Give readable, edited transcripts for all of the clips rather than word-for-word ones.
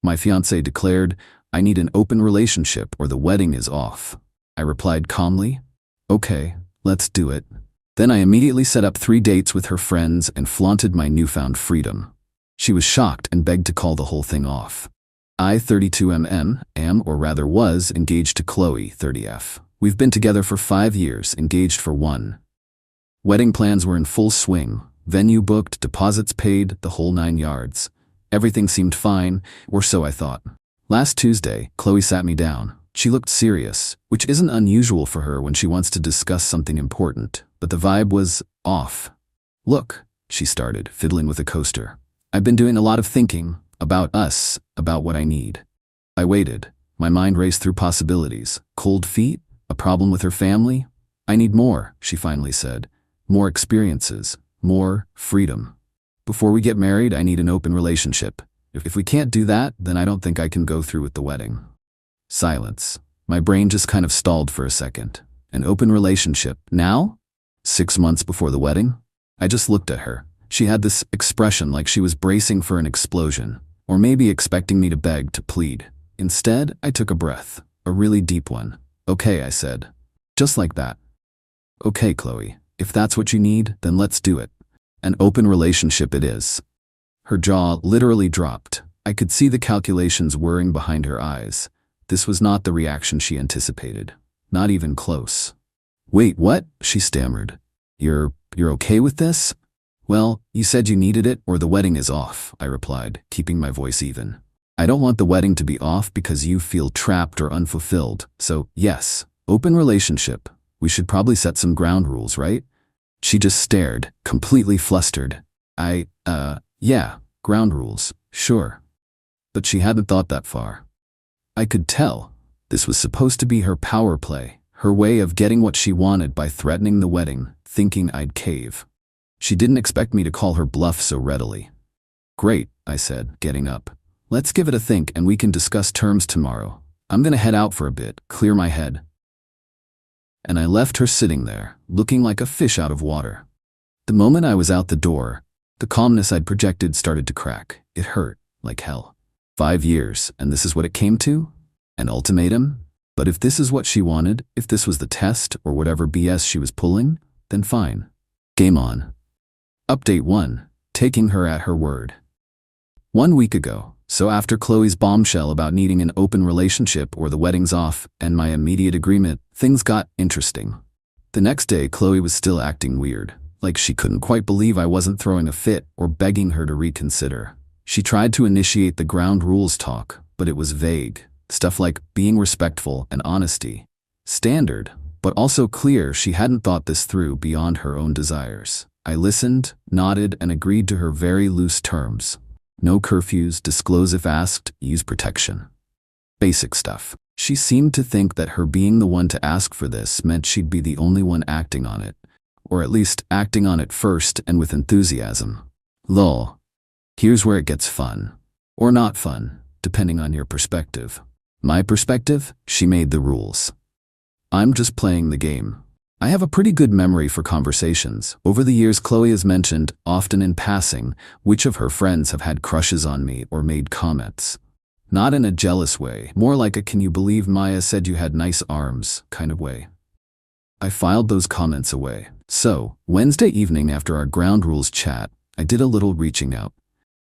My fiancé declared, "I need an open relationship or the wedding is off." I replied calmly, "Okay, let's do it." Then I immediately set up 3 dates with her friends and flaunted my newfound freedom. She was shocked and begged to call the whole thing off. I, 32mm, am, or rather was, engaged to Qley, 30F. We've been together for 5 years, engaged for 1. Wedding plans were in full swing. Venue booked, deposits paid, the whole 9 yards. Everything seemed fine, or so I thought. Last Tuesday, Qley sat me down. She looked serious, which isn't unusual for her when she wants to discuss something important, but the vibe was off. "Look," she started, fiddling with a coaster. "I've been doing a lot of thinking about us, about what I need." I waited. My mind raced through possibilities. Cold feet? A problem with her family? "I need more," she finally said. "More experiences. More freedom. Before we get married, I need an open relationship. If we can't do that, then I don't think I can go through with the wedding." Silence. My brain just kind of stalled for a second. An open relationship. Now? 6 months before the wedding? I just looked at her. She had this expression like she was bracing for an explosion, or maybe expecting me to beg, to plead. Instead, I took a breath. A really deep one. "Okay," I said. Just like that. "Okay, Qley. If that's what you need, then let's do it. An open relationship it is." Her jaw literally dropped. I could see the calculations whirring behind her eyes. This was not the reaction she anticipated. Not even close. "Wait, what?" she stammered. You're okay with this?" "Well, you said you needed it or the wedding is off," I replied, keeping my voice even. "I don't want the wedding to be off because you feel trapped or unfulfilled. So, yes, open relationship. We should probably set some ground rules, right?" She just stared, completely flustered. Yeah, ground rules, sure." But she hadn't thought that far. I could tell. This was supposed to be her power play, her way of getting what she wanted by threatening the wedding, thinking I'd cave. She didn't expect me to call her bluff so readily. "Great," I said, getting up. "Let's give it a think and we can discuss terms tomorrow. I'm gonna head out for a bit, clear my head." And I left her sitting there, looking like a fish out of water. The moment I was out the door, the calmness I'd projected started to crack. It hurt, like hell. 5 years, and this is what it came to? An ultimatum? But if this is what she wanted, if this was the test or whatever BS she was pulling, then fine. Game on. Update 1. Taking her at her word. 1 week ago, so after Qley's bombshell about needing an open relationship or the wedding's off and my immediate agreement, things got interesting. The next day, Qley was still acting weird, like she couldn't quite believe I wasn't throwing a fit or begging her to reconsider. She tried to initiate the ground rules talk, but it was vague. Stuff like being respectful and honesty. Standard, but also clear she hadn't thought this through beyond her own desires. I listened, nodded, and agreed to her very loose terms. No curfews, disclose if asked, use protection. Basic stuff. She seemed to think that her being the one to ask for this meant she'd be the only one acting on it. Or at least acting on it first and with enthusiasm. Lol. Here's where it gets fun. Or not fun, depending on your perspective. My perspective? She made the rules. I'm just playing the game. I have a pretty good memory for conversations. Over the years, Qley has mentioned, often in passing, which of her friends have had crushes on me or made comments. Not in a jealous way, more like a "can you believe Maya said you had nice arms" kind of way. I filed those comments away. So, Wednesday evening after our ground rules chat, I did a little reaching out.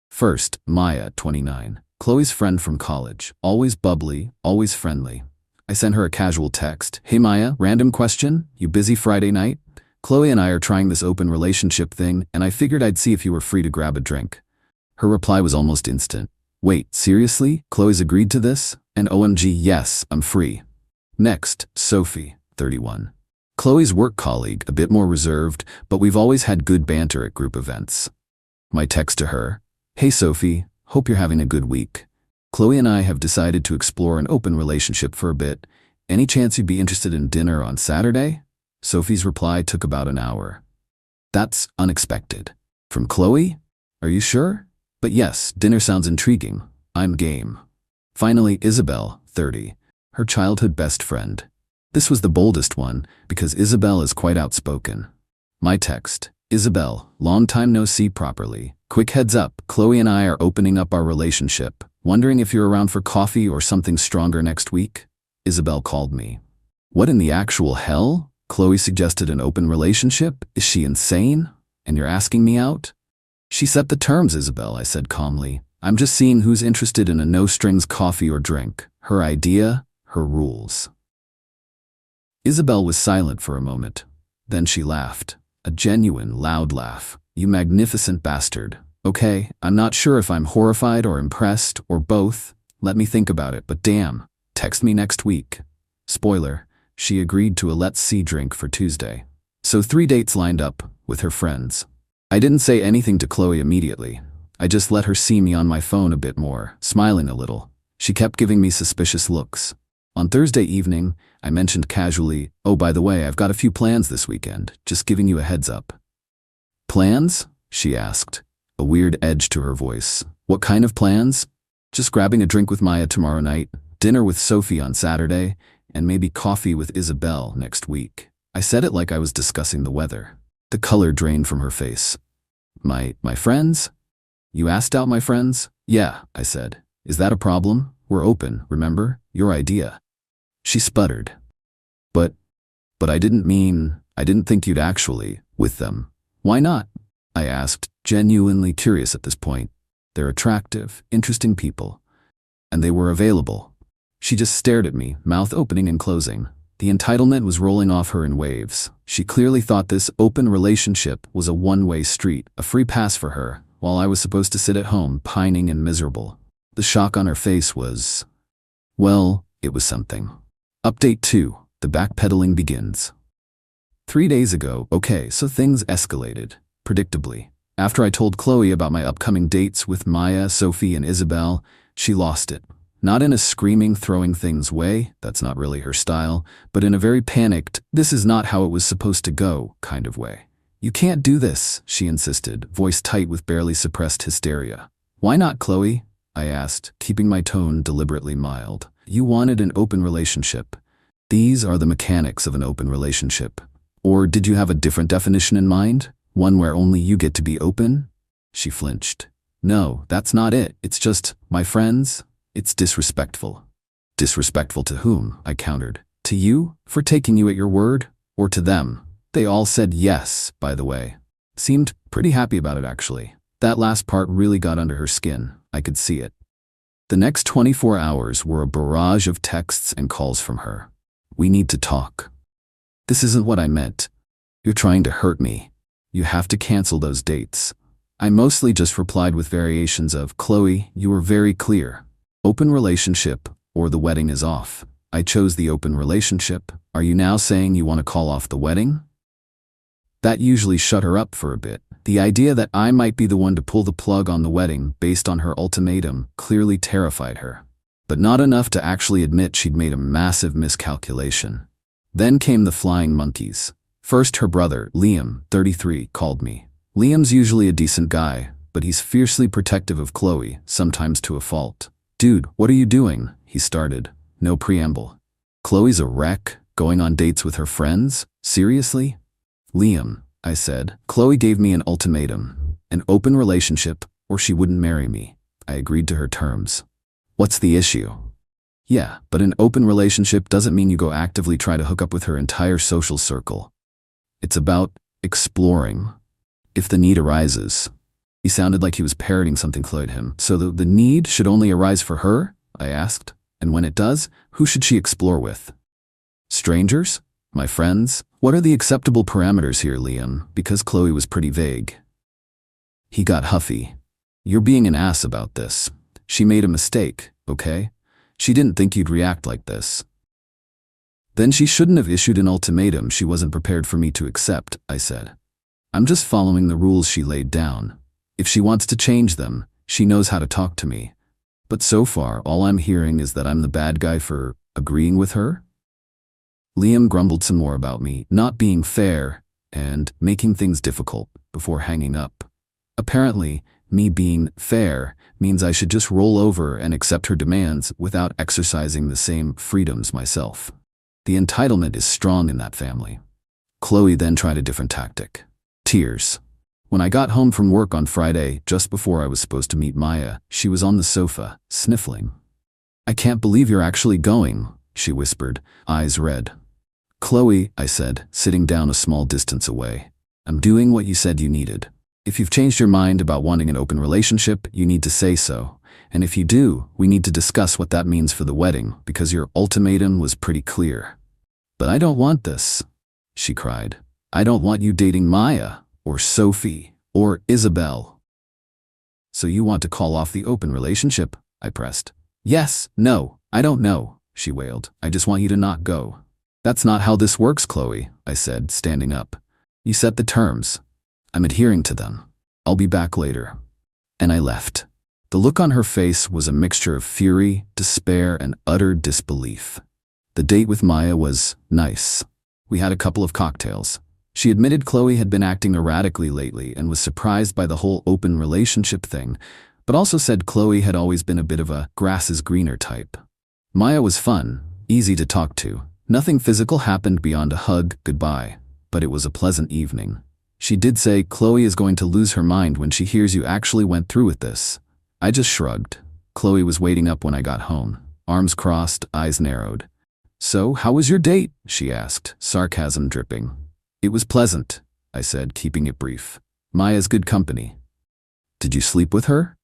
First, Maya, 29. Qley's friend from college, always bubbly, always friendly. I sent her a casual text. "Hey Maya, random question, you busy Friday night? Qley and I are trying this open relationship thing, and I figured I'd see if you were free to grab a drink." Her reply was almost instant. "Wait, seriously? Qley's agreed to this? And OMG, yes, I'm free." Next, Sophie, 31. Qley's work colleague, a bit more reserved, but we've always had good banter at group events. My text to her, "Hey Sophie, hope you're having a good week. Qley and I have decided to explore an open relationship for a bit. Any chance you'd be interested in dinner on Saturday?" Sophie's reply took about an hour. "That's unexpected. From Qley? Are you sure? But yes, dinner sounds intriguing. I'm game." Finally, Isabel, 30. Her childhood best friend. This was the boldest one, because Isabel is quite outspoken. My text, "Isabel, long time no see properly. Quick heads up, Qley and I are opening up our relationship. Wondering if you're around for coffee or something stronger next week? Isabel called me. What in the actual hell? Qley suggested an open relationship? Is she insane? And you're asking me out? She set the terms, Isabel, I said calmly. I'm just seeing who's interested in a no-strings coffee or drink. Her idea, her rules. Isabel was silent for a moment. Then she laughed. A genuine, loud laugh. You magnificent bastard. Okay, I'm not sure if I'm horrified or impressed or both. Let me think about it, but damn. Text me next week. Spoiler, she agreed to a let's see drink for Tuesday. So 3 dates lined up with her friends. I didn't say anything to Qley immediately. I just let her see me on my phone a bit more, smiling a little. She kept giving me suspicious looks. On Thursday evening, I mentioned casually, oh, by the way, I've got a few plans this weekend, just giving you a heads up. Plans? She asked, a weird edge to her voice. What kind of plans? Just grabbing a drink with Maya tomorrow night, dinner with Sophie on Saturday, and maybe coffee with Isabel next week. I said it like I was discussing the weather. The color drained from her face. My friends? You asked out my friends? Yeah, I said. Is that a problem? We're open, remember? Your idea. She sputtered. But I didn't think you'd actually, with them. Why not? I asked, genuinely curious at this point. They're attractive, interesting people. And they were available. She just stared at me, mouth opening and closing. The entitlement was rolling off her in waves. She clearly thought this open relationship was a one-way street, a free pass for her, while I was supposed to sit at home, pining and miserable. The shock on her face was, well, it was something. Update 2. The backpedaling begins. 3 days ago, okay, so things escalated, predictably. After I told Qley about my upcoming dates with Maya, Sophie, and Isabel, she lost it. Not in a screaming, throwing things way, that's not really her style, but in a very panicked, this is not how it was supposed to go kind of way. You can't do this, she insisted, voice tight with barely suppressed hysteria. Why not, Qley? I asked, keeping my tone deliberately mild. You wanted an open relationship. These are the mechanics of an open relationship. Or did you have a different definition in mind? One where only you get to be open? She flinched. No, that's not it. It's just, my friends, it's disrespectful. Disrespectful to whom? I countered. To you, for taking you at your word? Or to them? They all said yes, by the way. Seemed pretty happy about it, actually. That last part really got under her skin. I could see it. The next 24 hours were a barrage of texts and calls from her. We need to talk. This isn't what I meant. You're trying to hurt me. You have to cancel those dates. I mostly just replied with variations of, Qley, you were very clear. Open relationship, or the wedding is off. I chose the open relationship. Are you now saying you want to call off the wedding? That usually shut her up for a bit. The idea that I might be the one to pull the plug on the wedding based on her ultimatum clearly terrified her. But not enough to actually admit she'd made a massive miscalculation. Then came the flying monkeys. First, her brother, Liam, 33, called me. Liam's usually a decent guy, but he's fiercely protective of Qley, sometimes to a fault. Dude, what are you doing? He started. No preamble. Qley's a wreck, going on dates with her friends? Seriously? Liam, I said. Qley gave me an ultimatum. An open relationship, or she wouldn't marry me. I agreed to her terms. What's the issue? Yeah, but an open relationship doesn't mean you go actively try to hook up with her entire social circle. It's about exploring. If the need arises. He sounded like he was parroting something Qley told him. So the need should only arise for her? I asked. And when it does, who should she explore with? Strangers? My friends? What are the acceptable parameters here, Liam? Because Qley was pretty vague. He got huffy. You're being an ass about this. She made a mistake, okay? She didn't think you'd react like this. Then she shouldn't have issued an ultimatum she wasn't prepared for me to accept, I said. I'm just following the rules she laid down. If she wants to change them, she knows how to talk to me. But so far, all I'm hearing is that I'm the bad guy for agreeing with her? Liam grumbled some more about me not being fair and making things difficult before hanging up. Apparently, me being fair means I should just roll over and accept her demands without exercising the same freedoms myself. The entitlement is strong in that family. Qley then tried a different tactic. Tears. When I got home from work on Friday, just before I was supposed to meet Maya, she was on the sofa, sniffling. "I can't believe you're actually going," she whispered, eyes red. "Qley," I said, sitting down a small distance away. "I'm doing what you said you needed. If you've changed your mind about wanting an open relationship, you need to say so. And if you do, we need to discuss what that means for the wedding, because your ultimatum was pretty clear." "But I don't want this," she cried. "I don't want you dating Maya, or Sophie, or Isabel." "So you want to call off the open relationship?" I pressed. "Yes, no, I don't know," she wailed. "I just want you to not go." "That's not how this works, Qley," I said, standing up. "You set the terms. I'm adhering to them. I'll be back later." And I left. The look on her face was a mixture of fury, despair, and utter disbelief. The date with Maya was nice. We had a couple of cocktails. She admitted Qley had been acting erratically lately and was surprised by the whole open relationship thing, but also said Qley had always been a bit of a grass is greener type. Maya was fun, easy to talk to. Nothing physical happened beyond a hug, goodbye, but it was a pleasant evening. She did say, "Qley is going to lose her mind when she hears you actually went through with this." I just shrugged. Qley was waiting up when I got home, arms crossed, eyes narrowed. "So, how was your date?" she asked, sarcasm dripping. "It was pleasant," I said, keeping it brief. "Maya's good company." "Did you sleep with her?"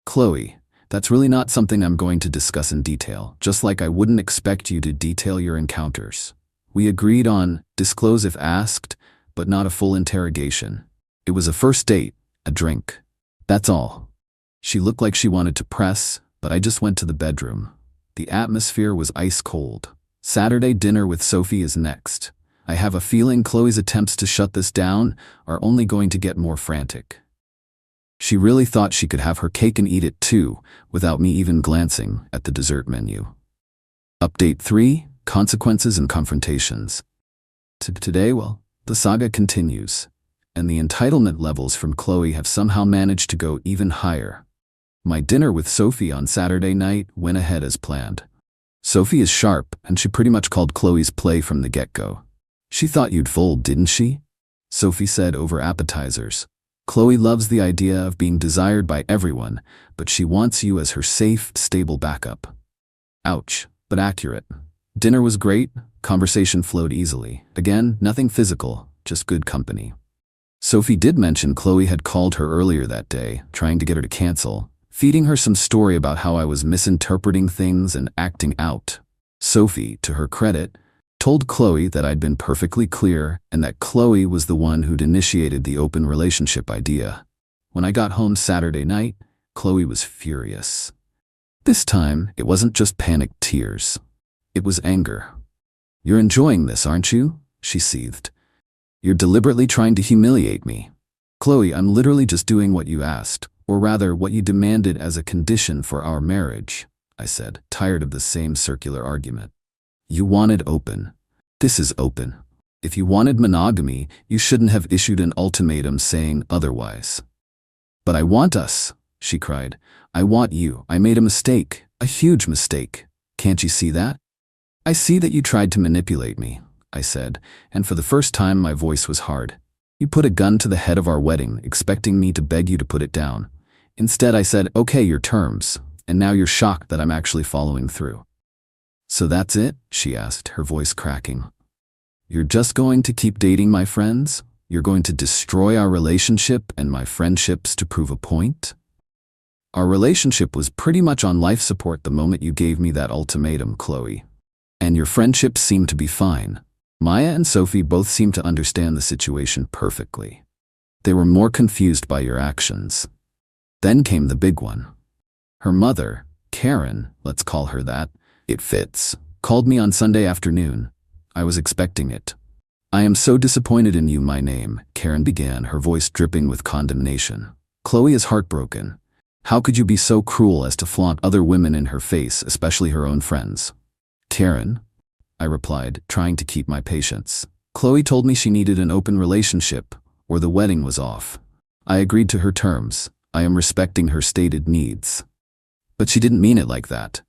"Qley, that's really not something I'm going to discuss in detail, just like I wouldn't expect you to detail your encounters. We agreed on disclose if asked, but not a full interrogation. It was a first date, a drink. That's all." She looked like she wanted to press, but I just went to the bedroom. The atmosphere was ice cold. Saturday dinner with Sophie is next. I have a feeling Qley's attempts to shut this down are only going to get more frantic. She really thought she could have her cake and eat it too, without me even glancing at the dessert menu. Update 3, Consequences and Confrontations. Today, the saga continues, and the entitlement levels from Qley have somehow managed to go even higher. My dinner with Sophie on Saturday night went ahead as planned. Sophie is sharp, and she pretty much called Qley's play from the get-go. "She thought you'd fold, didn't she?" Sophie said over appetizers. "Qley loves the idea of being desired by everyone, but she wants you as her safe, stable backup." Ouch, but accurate. Dinner was great, conversation flowed easily. Again, nothing physical, just good company. Sophie did mention Qley had called her earlier that day, trying to get her to cancel, feeding her some story about how I was misinterpreting things and acting out. Sophie, to her credit, told Qley that I'd been perfectly clear and that Qley was the one who'd initiated the open relationship idea. When I got home Saturday night, Qley was furious. This time, it wasn't just panicked tears. It was anger. "You're enjoying this, aren't you?" she seethed. "You're deliberately trying to humiliate me." "Qley, I'm literally just doing what you asked, or rather what you demanded as a condition for our marriage," I said, tired of the same circular argument. "You wanted open. This is open. If you wanted monogamy, you shouldn't have issued an ultimatum saying otherwise." "But I want us," she cried. "I want you. I made a mistake, a huge mistake. Can't you see that?" "I see that you tried to manipulate me," I said, and for the first time my voice was hard. "You put a gun to the head of our wedding, expecting me to beg you to put it down. Instead I said, okay, your terms, and now you're shocked that I'm actually following through." "So that's it?" she asked, her voice cracking. "You're just going to keep dating my friends? You're going to destroy our relationship and my friendships to prove a point?" "Our relationship was pretty much on life support the moment you gave me that ultimatum, Qley. And your friendships seem to be fine." Maya and Sophie both seemed to understand the situation perfectly. They were more confused by your actions. Then came the big one. Her mother, Karen, let's call her that, it fits, called me on Sunday afternoon. I was expecting it. "I am so disappointed in you, my name," Karen began, her voice dripping with condemnation. "Qley is heartbroken. How could you be so cruel as to flaunt other women in her face, especially her own friends?" "Karen," I replied, trying to keep my patience. "Qley told me she needed an open relationship, or the wedding was off. I agreed to her terms. I am respecting her stated needs." "But she didn't mean it like that,"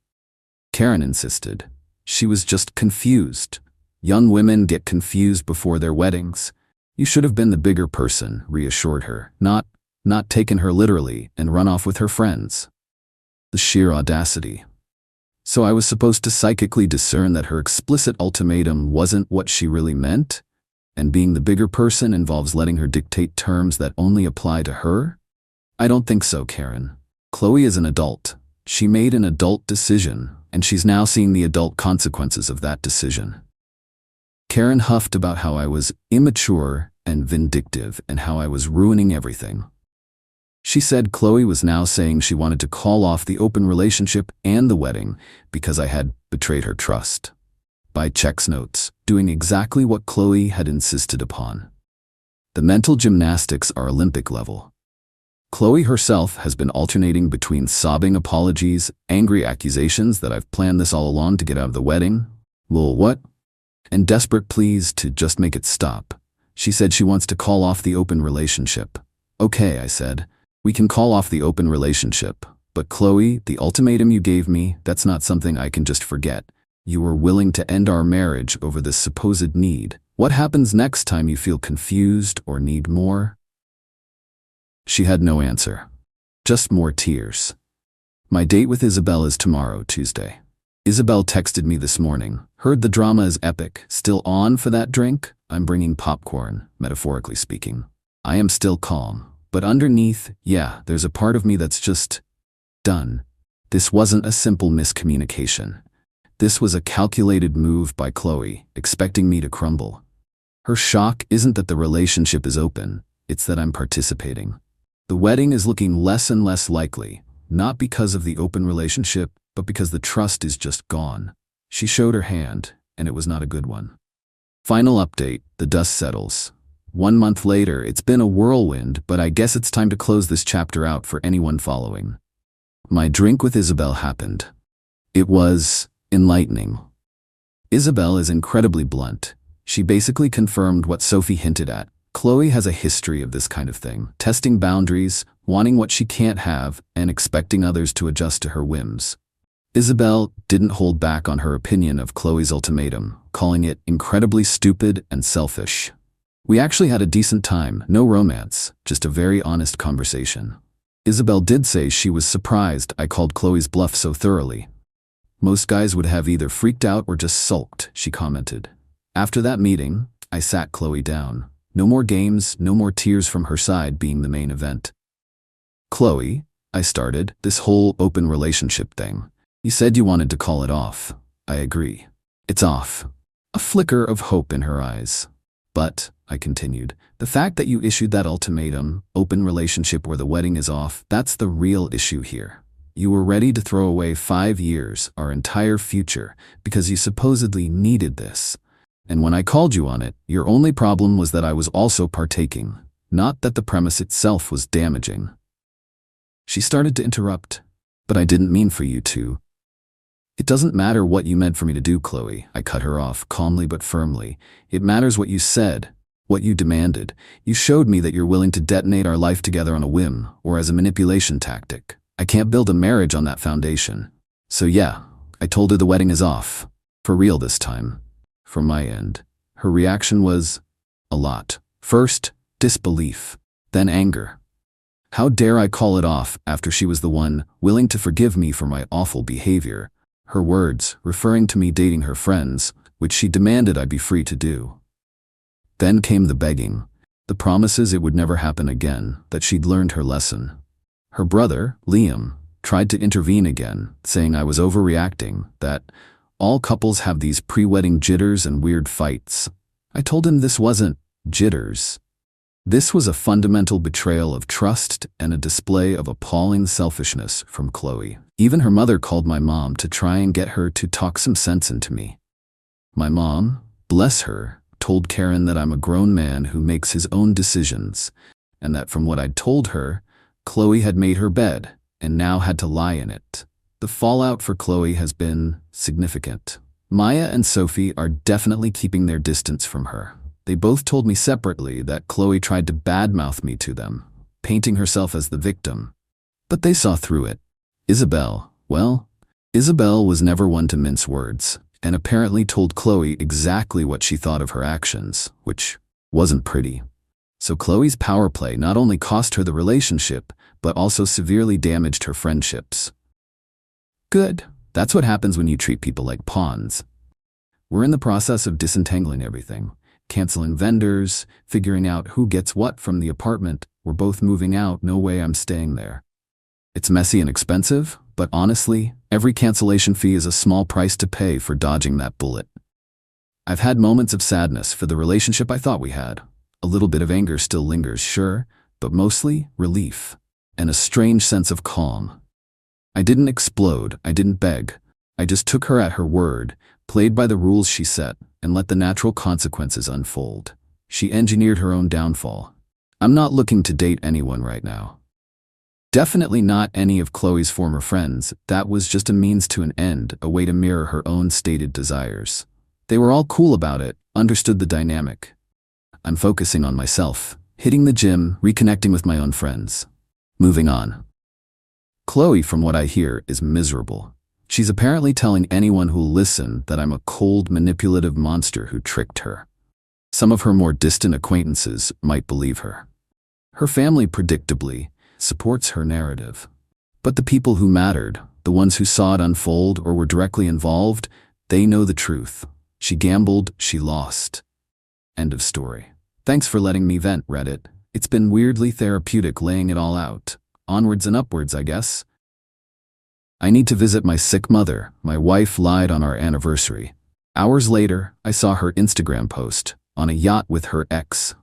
Karen insisted. "She was just confused. Young women get confused before their weddings. You should have been the bigger person, reassured her, not taken her literally and run off with her friends. The sheer audacity. So I was supposed to psychically discern that her explicit ultimatum wasn't what she really meant? And being the bigger person involves letting her dictate terms that only apply to her? I don't think so, Karen. Qley is an adult. She made an adult decision, and she's now seeing the adult consequences of that decision. Karen huffed about how I was immature and vindictive and how I was ruining everything. She said Qley was now saying she wanted to call off the open relationship and the wedding because I had betrayed her trust. By checks notes, doing exactly what Qley had insisted upon. The mental gymnastics are Olympic level. Qley herself has been alternating between sobbing apologies, angry accusations that I've planned this all along to get out of the wedding, lol what? And desperate pleas to just make it stop. She said she wants to call off the open relationship. Okay, I said. We can call off the open relationship, but Qley, the ultimatum you gave me, that's not something I can just forget. You were willing to end our marriage over this supposed need. What happens next time you feel confused or need more? She had no answer. Just more tears. My date with Isabel is tomorrow, Tuesday. Isabel texted me this morning. Heard the drama is epic. Still on for that drink? I'm bringing popcorn, metaphorically speaking. I am still calm. But underneath, yeah, there's a part of me that's just done. This wasn't a simple miscommunication. This was a calculated move by Qley, expecting me to crumble. Her shock isn't that the relationship is open, it's that I'm participating. The wedding is looking less and less likely, not because of the open relationship, but because the trust is just gone. She showed her hand, and it was not a good one. Final update, the dust settles. 1 month later, it's been a whirlwind, but I guess it's time to close this chapter out for anyone following. My drink with Isabel happened. It was enlightening. Isabel is incredibly blunt. She basically confirmed what Sophie hinted at. Qley has a history of this kind of thing, testing boundaries, wanting what she can't have, and expecting others to adjust to her whims. Isabel didn't hold back on her opinion of Qley's ultimatum, calling it incredibly stupid and selfish. We actually had a decent time, no romance, just a very honest conversation. Isabel did say she was surprised I called Qley's bluff so thoroughly. Most guys would have either freaked out or just sulked, she commented. After that meeting, I sat Qley down. No more games, no more tears from her side being the main event. Qley, I started, this whole open relationship thing. You said you wanted to call it off. I agree. It's off. A flicker of hope in her eyes. But, I continued, the fact that you issued that ultimatum, open relationship where the wedding is off, that's the real issue here. You were ready to throw away 5 years, our entire future, because you supposedly needed this. And when I called you on it, your only problem was that I was also partaking, not that the premise itself was damaging. She started to interrupt, but I didn't mean for you to. It doesn't matter what you meant for me to do, Qley, I cut her off, calmly but firmly. It matters what you said, what you demanded. You showed me that you're willing to detonate our life together on a whim, or as a manipulation tactic. I can't build a marriage on that foundation. So yeah, I told her the wedding is off. For real this time. From my end. Her reaction was a lot. First, disbelief, then anger. How dare I call it off after she was the one willing to forgive me for my awful behavior? Her words, referring to me dating her friends, which she demanded I be free to do. Then came the begging, the promises it would never happen again, that she'd learned her lesson. Her brother, Liam, tried to intervene again, saying I was overreacting, that all couples have these pre-wedding jitters and weird fights. I told him this wasn't jitters. This was a fundamental betrayal of trust and a display of appalling selfishness from Qley. Even her mother called my mom to try and get her to talk some sense into me. My mom, bless her, told Karen that I'm a grown man who makes his own decisions, and that from what I'd told her, Qley had made her bed and now had to lie in it. The fallout for Qley has been significant. Maya and Sophie are definitely keeping their distance from her. They both told me separately that Qley tried to badmouth me to them, painting herself as the victim. But they saw through it. Isabel was never one to mince words, and apparently told Qley exactly what she thought of her actions, which wasn't pretty. So Qley's power play not only cost her the relationship, but also severely damaged her friendships. Good. That's what happens when you treat people like pawns. We're in the process of disentangling everything. Canceling vendors, figuring out who gets what from the apartment. We're both moving out, no way I'm staying there. It's messy and expensive, but honestly, every cancellation fee is a small price to pay for dodging that bullet. I've had moments of sadness for the relationship I thought we had. A little bit of anger still lingers, sure, but mostly relief and a strange sense of calm. I didn't explode, I didn't beg. I just took her at her word, played by the rules she set, and let the natural consequences unfold. She engineered her own downfall. I'm not looking to date anyone right now. Definitely not any of Qley's former friends. That was just a means to an end, a way to mirror her own stated desires. They were all cool about it, understood the dynamic. I'm focusing on myself, hitting the gym, reconnecting with my own friends. Moving on. Qley, from what I hear, is miserable. She's apparently telling anyone who'll listen that I'm a cold, manipulative monster who tricked her. Some of her more distant acquaintances might believe her. Her family, predictably, supports her narrative. But the people who mattered, the ones who saw it unfold or were directly involved, they know the truth. She gambled, she lost. End of story. Thanks for letting me vent, Reddit. It's been weirdly therapeutic laying it all out. Onwards and upwards, I guess. I need to visit my sick mother. My wife lied on our anniversary. Hours later, I saw her Instagram post, on a yacht with her ex.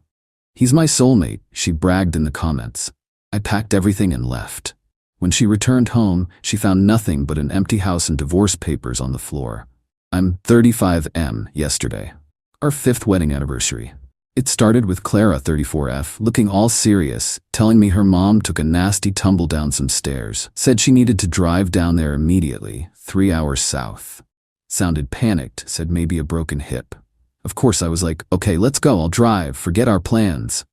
He's my soulmate, she bragged in the comments. I packed everything and left. When she returned home, she found nothing but an empty house and divorce papers on the floor. I'm 35M yesterday. Our 5th wedding anniversary. It started with Clara, 34F, looking all serious, telling me her mom took a nasty tumble down some stairs, said she needed to drive down there immediately, 3 hours south. Sounded panicked, said maybe a broken hip. Of course I was like, okay, let's go, I'll drive, forget our plans.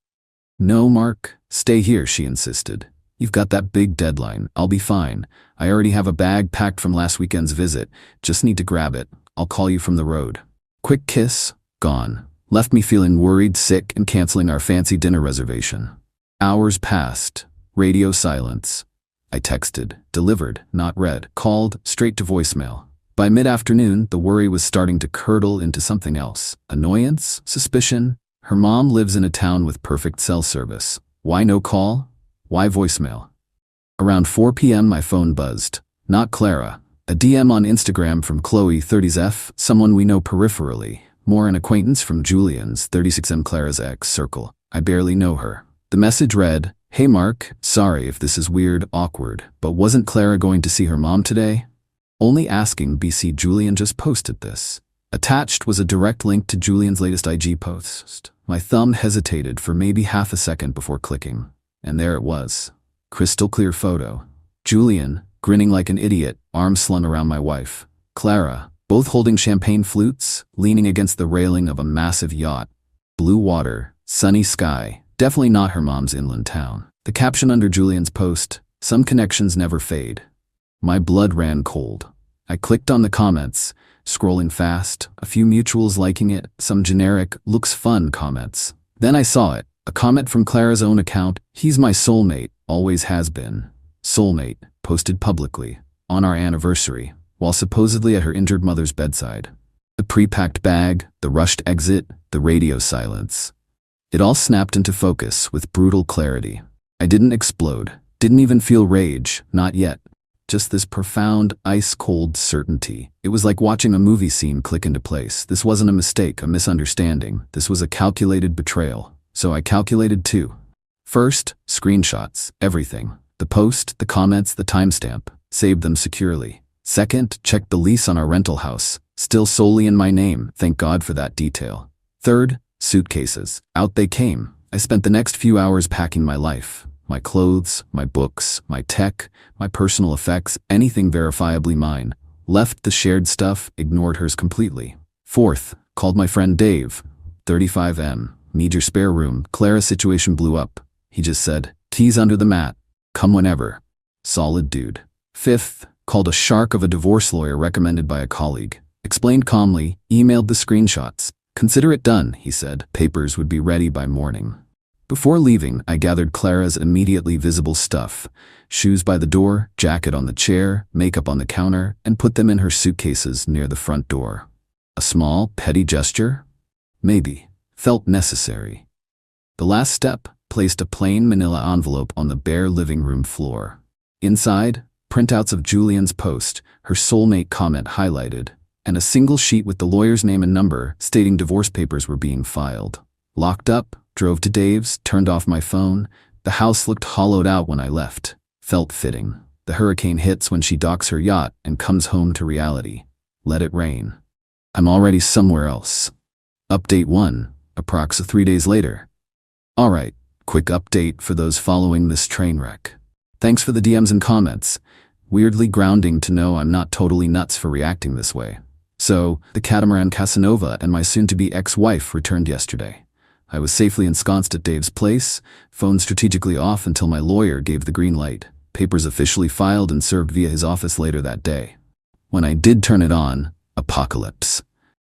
No, Mark, stay here, she insisted. You've got that big deadline, I'll be fine. I already have a bag packed from last weekend's visit, just need to grab it. I'll call you from the road. Quick kiss, gone. Left me feeling worried, sick, and canceling our fancy dinner reservation. Hours passed. Radio silence. I texted, delivered, not read, called, straight to voicemail. By mid-afternoon, the worry was starting to curdle into something else. Annoyance? Suspicion? Her mom lives in a town with perfect cell service. Why no call? Why voicemail? Around 4 p.m. my phone buzzed. Not Clara. A DM on Instagram from Qley, 30s, someone we know peripherally. More an acquaintance from Julian's, 36M, Clara's ex, circle. I barely know her. The message read, "Hey Mark, sorry if this is weird, awkward, but wasn't Clara going to see her mom today? Only asking, BC Julian just posted this." Attached was a direct link to Julian's latest IG post. My thumb hesitated for maybe half a second before clicking. And there it was. Crystal clear photo. Julian, grinning like an idiot, arms slung around my wife. Clara, both holding champagne flutes, leaning against the railing of a massive yacht. Blue water, sunny sky, definitely not her mom's inland town. The caption under Julian's post, "Some connections never fade." My blood ran cold. I clicked on the comments, scrolling fast, a few mutuals liking it, some generic, looks fun comments. Then I saw it, a comment from Clara's own account, "He's my soulmate, always has been." Soulmate, posted publicly, on our anniversary, while supposedly at her injured mother's bedside. The pre-packed bag, the rushed exit, the radio silence. It all snapped into focus with brutal clarity. I didn't explode, didn't even feel rage, not yet. Just this profound, ice-cold certainty. It was like watching a movie scene click into place. This wasn't a mistake, a misunderstanding. This was a calculated betrayal. So I calculated too. First, screenshots, everything. The post, the comments, the timestamp. Saved them securely. Second, checked the lease on our rental house. Still solely in my name, thank God for that detail. Third, suitcases. Out they came. I spent the next few hours packing my life. My clothes, my books, my tech, my personal effects, anything verifiably mine. Left the shared stuff, ignored hers completely. Fourth, called my friend Dave. 35M, need your spare room. Clara's situation blew up. He just said, "Keys under the mat. Come whenever." Solid dude. Fifth, called a shark of a divorce lawyer recommended by a colleague. Explained calmly, emailed the screenshots. "Consider it done," he said. Papers would be ready by morning. Before leaving, I gathered Clara's immediately visible stuff: shoes by the door, jacket on the chair, makeup on the counter, and put them in her suitcases near the front door. A small, petty gesture? Maybe. Felt necessary. The last step: placed a plain manila envelope on the bare living room floor. Inside, printouts of Julian's post, her soulmate comment highlighted, and a single sheet with the lawyer's name and number stating divorce papers were being filed. Locked up, drove to Dave's, turned off my phone. The house looked hollowed out when I left. Felt fitting. The hurricane hits when she docks her yacht and comes home to reality. Let it rain. I'm already somewhere else. Update 1, approx 3 days later. Alright, quick update for those following this train wreck. Thanks for the DMs and comments. Weirdly grounding to know I'm not totally nuts for reacting this way. So, the catamaran Casanova and my soon-to-be ex-wife returned yesterday. I was safely ensconced at Dave's place, phone strategically off until my lawyer gave the green light, papers officially filed and served via his office later that day. When I did turn it on, apocalypse.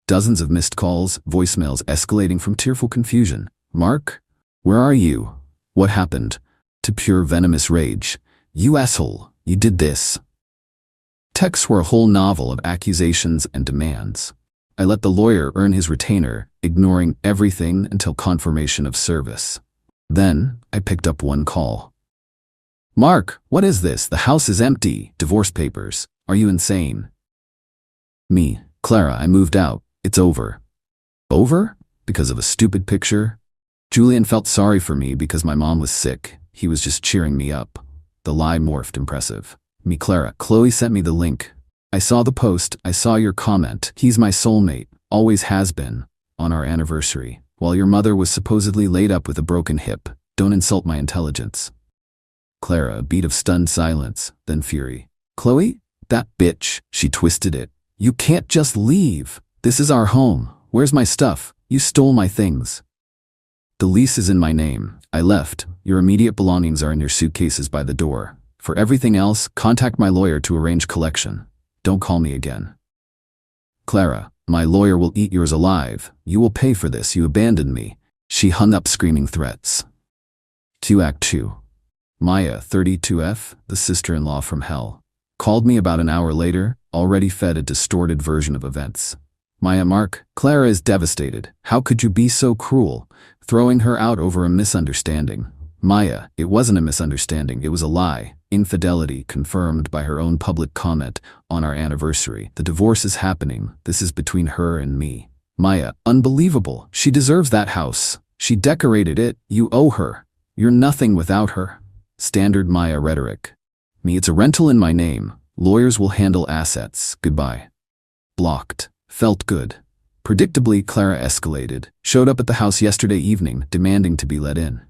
Dozens of missed calls, voicemails escalating from tearful confusion. Mark? Where are you? What happened? To pure venomous rage. You asshole, you did this. Texts were a whole novel of accusations and demands. I let the lawyer earn his retainer, ignoring everything until confirmation of service. Then, I picked up one call. Mark, what is this? The house is empty. Divorce papers. Are you insane? Me, Clara, I moved out. It's over. Over? Because of a stupid picture? Julian felt sorry for me because my mom was sick. He was just cheering me up. The lie morphed impressive. Me, Clara, Qley sent me the link. I saw the post, I saw your comment. He's my soulmate, always has been, on our anniversary, while your mother was supposedly laid up with a broken hip. Don't insult my intelligence. Clara, a beat of stunned silence, then fury. Qley? That bitch, she twisted it. You can't just leave. This is our home. Where's my stuff? You stole my things. The lease is in my name. I left. Your immediate belongings are in your suitcases by the door. For everything else, contact my lawyer to arrange collection. Don't call me again. Clara, my lawyer will eat yours alive. You will pay for this. You abandoned me. She hung up screaming threats. 2 Act 2. Maya, 32F, the sister-in-law from hell, called me about an hour later, already fed a distorted version of events. Maya, Mark, Clara is devastated. How could you be so cruel? Throwing her out over a misunderstanding. Maya, it wasn't a misunderstanding, it was a lie. Infidelity confirmed by her own public comment on our anniversary. The divorce is happening. This is between her and me. Maya, unbelievable. She deserves that house. She decorated it. You owe her. You're nothing without her. Standard Maya rhetoric. Me, it's a rental in my name. Lawyers will handle assets. Goodbye. Blocked. Felt good. Predictably, Clara escalated. Showed up at the house yesterday evening, demanding to be let in.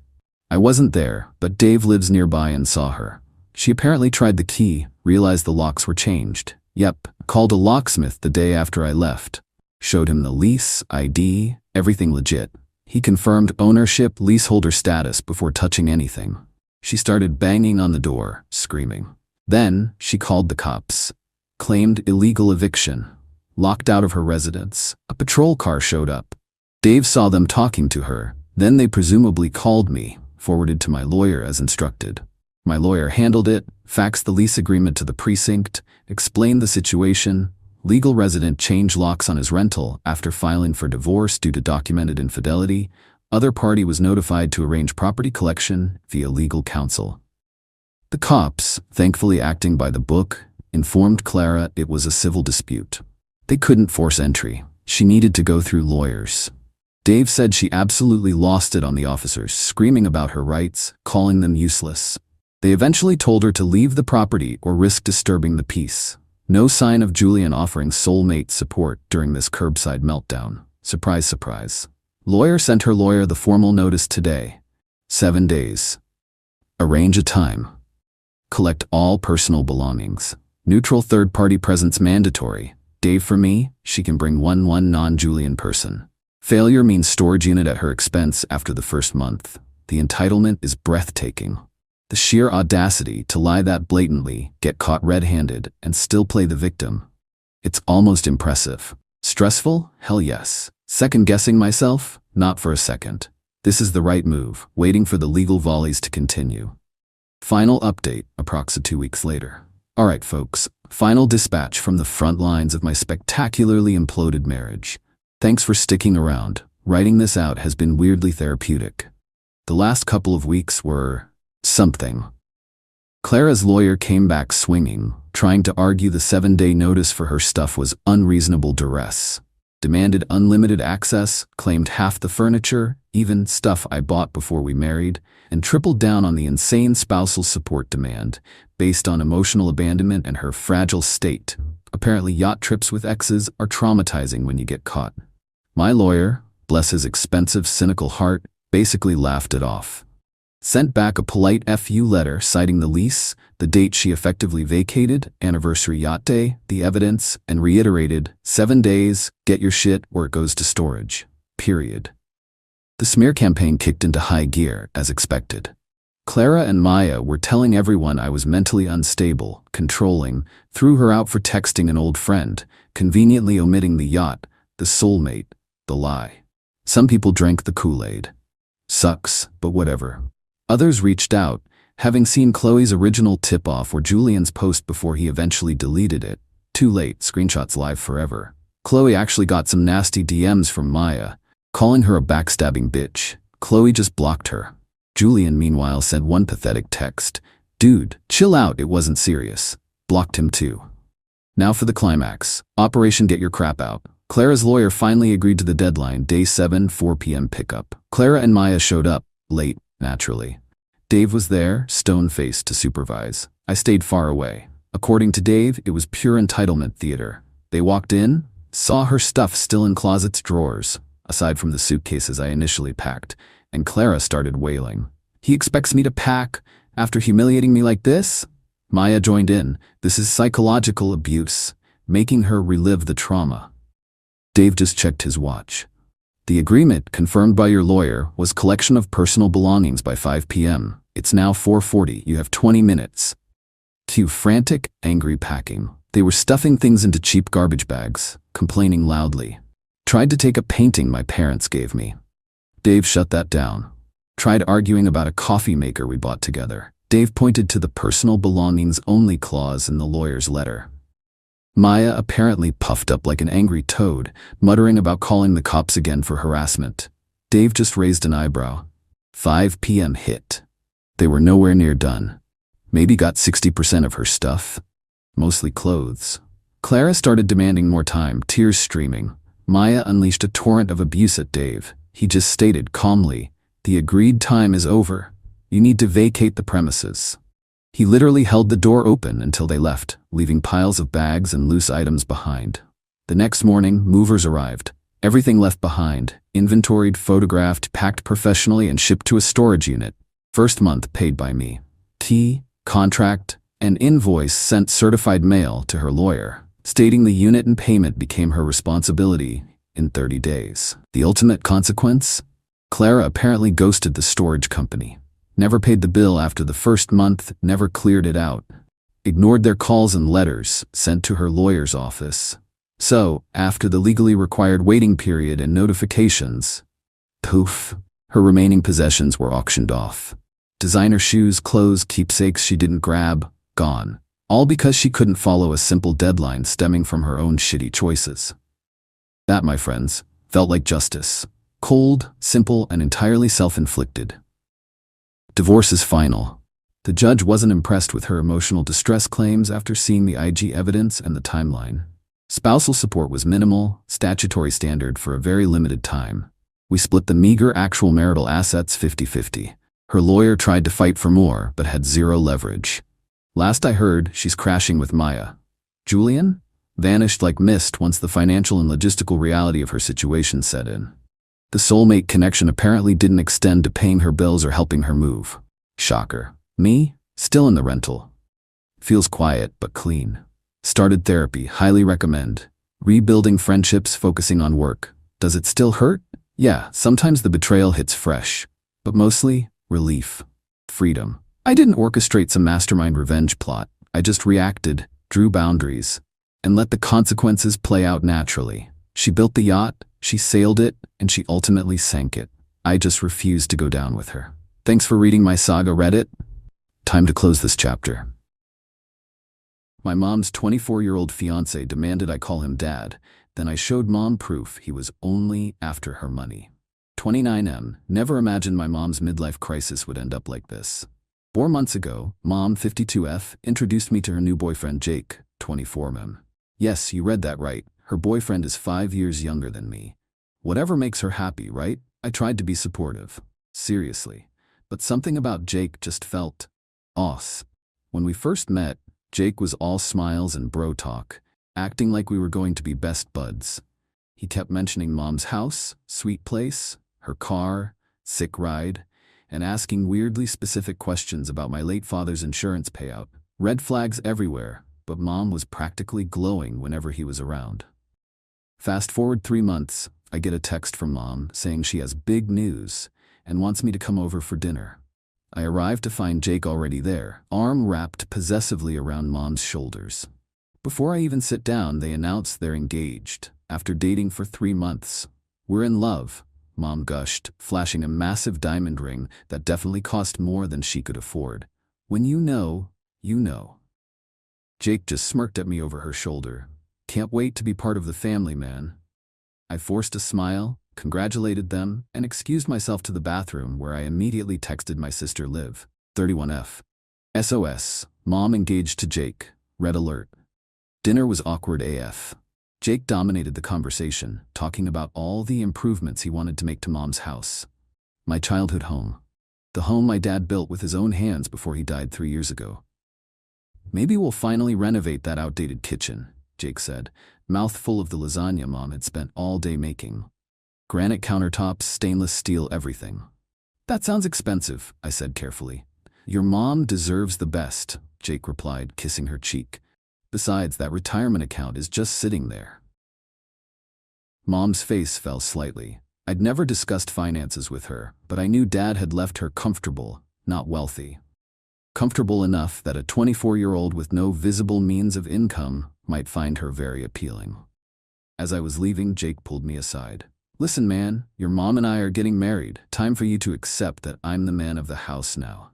I wasn't there, but Dave lives nearby and saw her. She apparently tried the key, realized the locks were changed. Yep, called a locksmith the day after I left. Showed him the lease, ID, everything legit. He confirmed ownership, leaseholder status before touching anything. She started banging on the door, screaming. Then, she called the cops. Claimed illegal eviction. Locked out of her residence. A patrol car showed up. Dave saw them talking to her. Then they presumably called me, forwarded to my lawyer as instructed. My lawyer handled it, faxed the lease agreement to the precinct, explained the situation. Legal resident changed locks on his rental after filing for divorce due to documented infidelity. Other party was notified to arrange property collection via legal counsel. The cops, thankfully acting by the book, informed Clara it was a civil dispute. They couldn't force entry. She needed to go through lawyers. Dave said she absolutely lost it on the officers, screaming about her rights, calling them useless. They eventually told her to leave the property or risk disturbing the peace. No sign of Julian offering soulmate support during this curbside meltdown. Surprise, surprise. Lawyer sent her lawyer the formal notice today. 7 days. Arrange a time. Collect all personal belongings. Neutral third-party presence mandatory. Dave for me, she can bring one non-Julian person. Failure means storage unit at her expense after the first month. The entitlement is breathtaking. The sheer audacity to lie that blatantly, get caught red-handed, and still play the victim. It's almost impressive. Stressful? Hell yes. Second-guessing myself? Not for a second. This is the right move, waiting for the legal volleys to continue. Final update, approximately 2 weeks later. Alright folks, final dispatch from the front lines of my spectacularly imploded marriage. Thanks for sticking around. Writing this out has been weirdly therapeutic. The last couple of weeks were something. Clara's lawyer came back swinging, trying to argue the 7-day notice for her stuff was unreasonable duress. Demanded unlimited access, claimed half the furniture, even stuff I bought before we married, and tripled down on the insane spousal support demand, based on emotional abandonment and her fragile state. Apparently yacht trips with exes are traumatizing when you get caught. My lawyer, bless his expensive, cynical heart, basically laughed it off. Sent back a polite FU letter citing the lease, the date she effectively vacated, anniversary yacht day, the evidence, and reiterated, 7 days, get your shit or it goes to storage. Period. The smear campaign kicked into high gear, as expected. Clara and Maya were telling everyone I was mentally unstable, controlling, threw her out for texting an old friend, conveniently omitting the yacht, the soulmate, the lie. Some people drank the Kool-Aid. Sucks, but whatever. Others reached out, having seen Qley's original tip-off or Julian's post before he eventually deleted it. Too late, screenshots live forever. Qley actually got some nasty DMs from Maya, calling her a backstabbing bitch. Qley just blocked her. Julian, meanwhile, sent one pathetic text. Dude, chill out, it wasn't serious. Blocked him too. Now for the climax. Operation Get Your Crap Out. Clara's lawyer finally agreed to the deadline, day 7, 4 p.m. pickup. Clara and Maya showed up, late, naturally. Dave was there, stone-faced, to supervise. I stayed far away. According to Dave, it was pure entitlement theater. They walked in, saw her stuff still in closets' drawers, aside from the suitcases I initially packed, and Clara started wailing. He expects me to pack after humiliating me like this? Maya joined in. This is psychological abuse, making her relive the trauma. Dave just checked his watch. The agreement, confirmed by your lawyer, was collection of personal belongings by 5 p.m. It's now 4:40. You have 20 minutes. Cue frantic, angry packing. They were stuffing things into cheap garbage bags, complaining loudly. Tried to take a painting my parents gave me. Dave shut that down. Tried arguing about a coffee maker we bought together. Dave pointed to the personal belongings only clause in the lawyer's letter. Maya apparently puffed up like an angry toad, muttering about calling the cops again for harassment. Dave just raised an eyebrow. 5 p.m. hit. They were nowhere near done. Maybe got 60% of her stuff. Mostly clothes. Clara started demanding more time, tears streaming. Maya unleashed a torrent of abuse at Dave. He just stated calmly, the agreed time is over. You need to vacate the premises. He literally held the door open until they left, leaving piles of bags and loose items behind. The next morning, movers arrived. Everything left behind, inventoried, photographed, packed professionally and shipped to a storage unit. First month paid by me. Key, contract, and invoice sent certified mail to her lawyer, stating the unit and payment became her responsibility in 30 days. The ultimate consequence? Clara apparently ghosted the storage company. Never paid the bill after the first month, never cleared it out. Ignored their calls and letters sent to her lawyer's office. So, after the legally required waiting period and notifications, poof, her remaining possessions were auctioned off. Designer shoes, clothes, keepsakes she didn't grab, gone. All because she couldn't follow a simple deadline stemming from her own shitty choices. That, my friends, felt like justice. Cold, simple, and entirely self-inflicted. Divorce is final. The judge wasn't impressed with her emotional distress claims after seeing the IG evidence and the timeline. Spousal support was minimal, statutory standard for a very limited time. We split the meager actual marital assets 50-50. Her lawyer tried to fight for more, but had zero leverage. Last I heard, she's crashing with Maya. Julian? Vanished like mist once the financial and logistical reality of her situation set in. The soulmate connection apparently didn't extend to paying her bills or helping her move. Shocker. Me? Still in the rental. Feels quiet but clean. Started therapy, highly recommend. Rebuilding friendships, focusing on work. Does it still hurt? Yeah, sometimes the betrayal hits fresh. But mostly, relief. Freedom. I didn't orchestrate some mastermind revenge plot. I just reacted, drew boundaries, and let the consequences play out naturally. She built the yacht, she sailed it, and she ultimately sank it. I just refused to go down with her. Thanks for reading my saga, Reddit. Time to close this chapter. My mom's 24-year-old fiancé demanded I call him dad. Then I showed mom proof he was only after her money. 29M, never imagined my mom's midlife crisis would end up like this. 4 months ago, mom 52F introduced me to her new boyfriend Jake, 24M. Yes, you read that right. Her boyfriend is 5 years younger than me. Whatever makes her happy, right? I tried to be supportive. Seriously. But something about Jake just felt off. When we first met, Jake was all smiles and bro talk, acting like we were going to be best buds. He kept mentioning mom's house, sweet place, her car, sick ride, and asking weirdly specific questions about my late father's insurance payout. Red flags everywhere, but mom was practically glowing whenever he was around. Fast forward 3 months, I get a text from mom saying she has big news and wants me to come over for dinner. I arrive to find Jake already there, arm wrapped possessively around mom's shoulders. Before I even sit down, they announce they're engaged, after dating for 3 months. We're in love, mom gushed, flashing a massive diamond ring that definitely cost more than she could afford. When you know, you know. Jake just smirked at me over her shoulder. Can't wait to be part of the family, man. I forced a smile, congratulated them, and excused myself to the bathroom where I immediately texted my sister Liv, 31F. SOS, mom engaged to Jake, red alert. Dinner was awkward AF. Jake dominated the conversation, talking about all the improvements he wanted to make to mom's house. My childhood home. The home my dad built with his own hands before he died 3 years ago. Maybe we'll finally renovate that outdated kitchen, Jake said, mouth full of the lasagna mom had spent all day making. Granite countertops, stainless steel, everything. That sounds expensive, I said carefully. Your mom deserves the best, Jake replied, kissing her cheek. Besides, that retirement account is just sitting there. Mom's face fell slightly. I'd never discussed finances with her, but I knew Dad had left her comfortable, not wealthy. Comfortable enough that a 24-year-old with no visible means of income might find her very appealing. As I was leaving, Jake pulled me aside. Listen, man, your mom and I are getting married. Time for you to accept that I'm the man of the house now.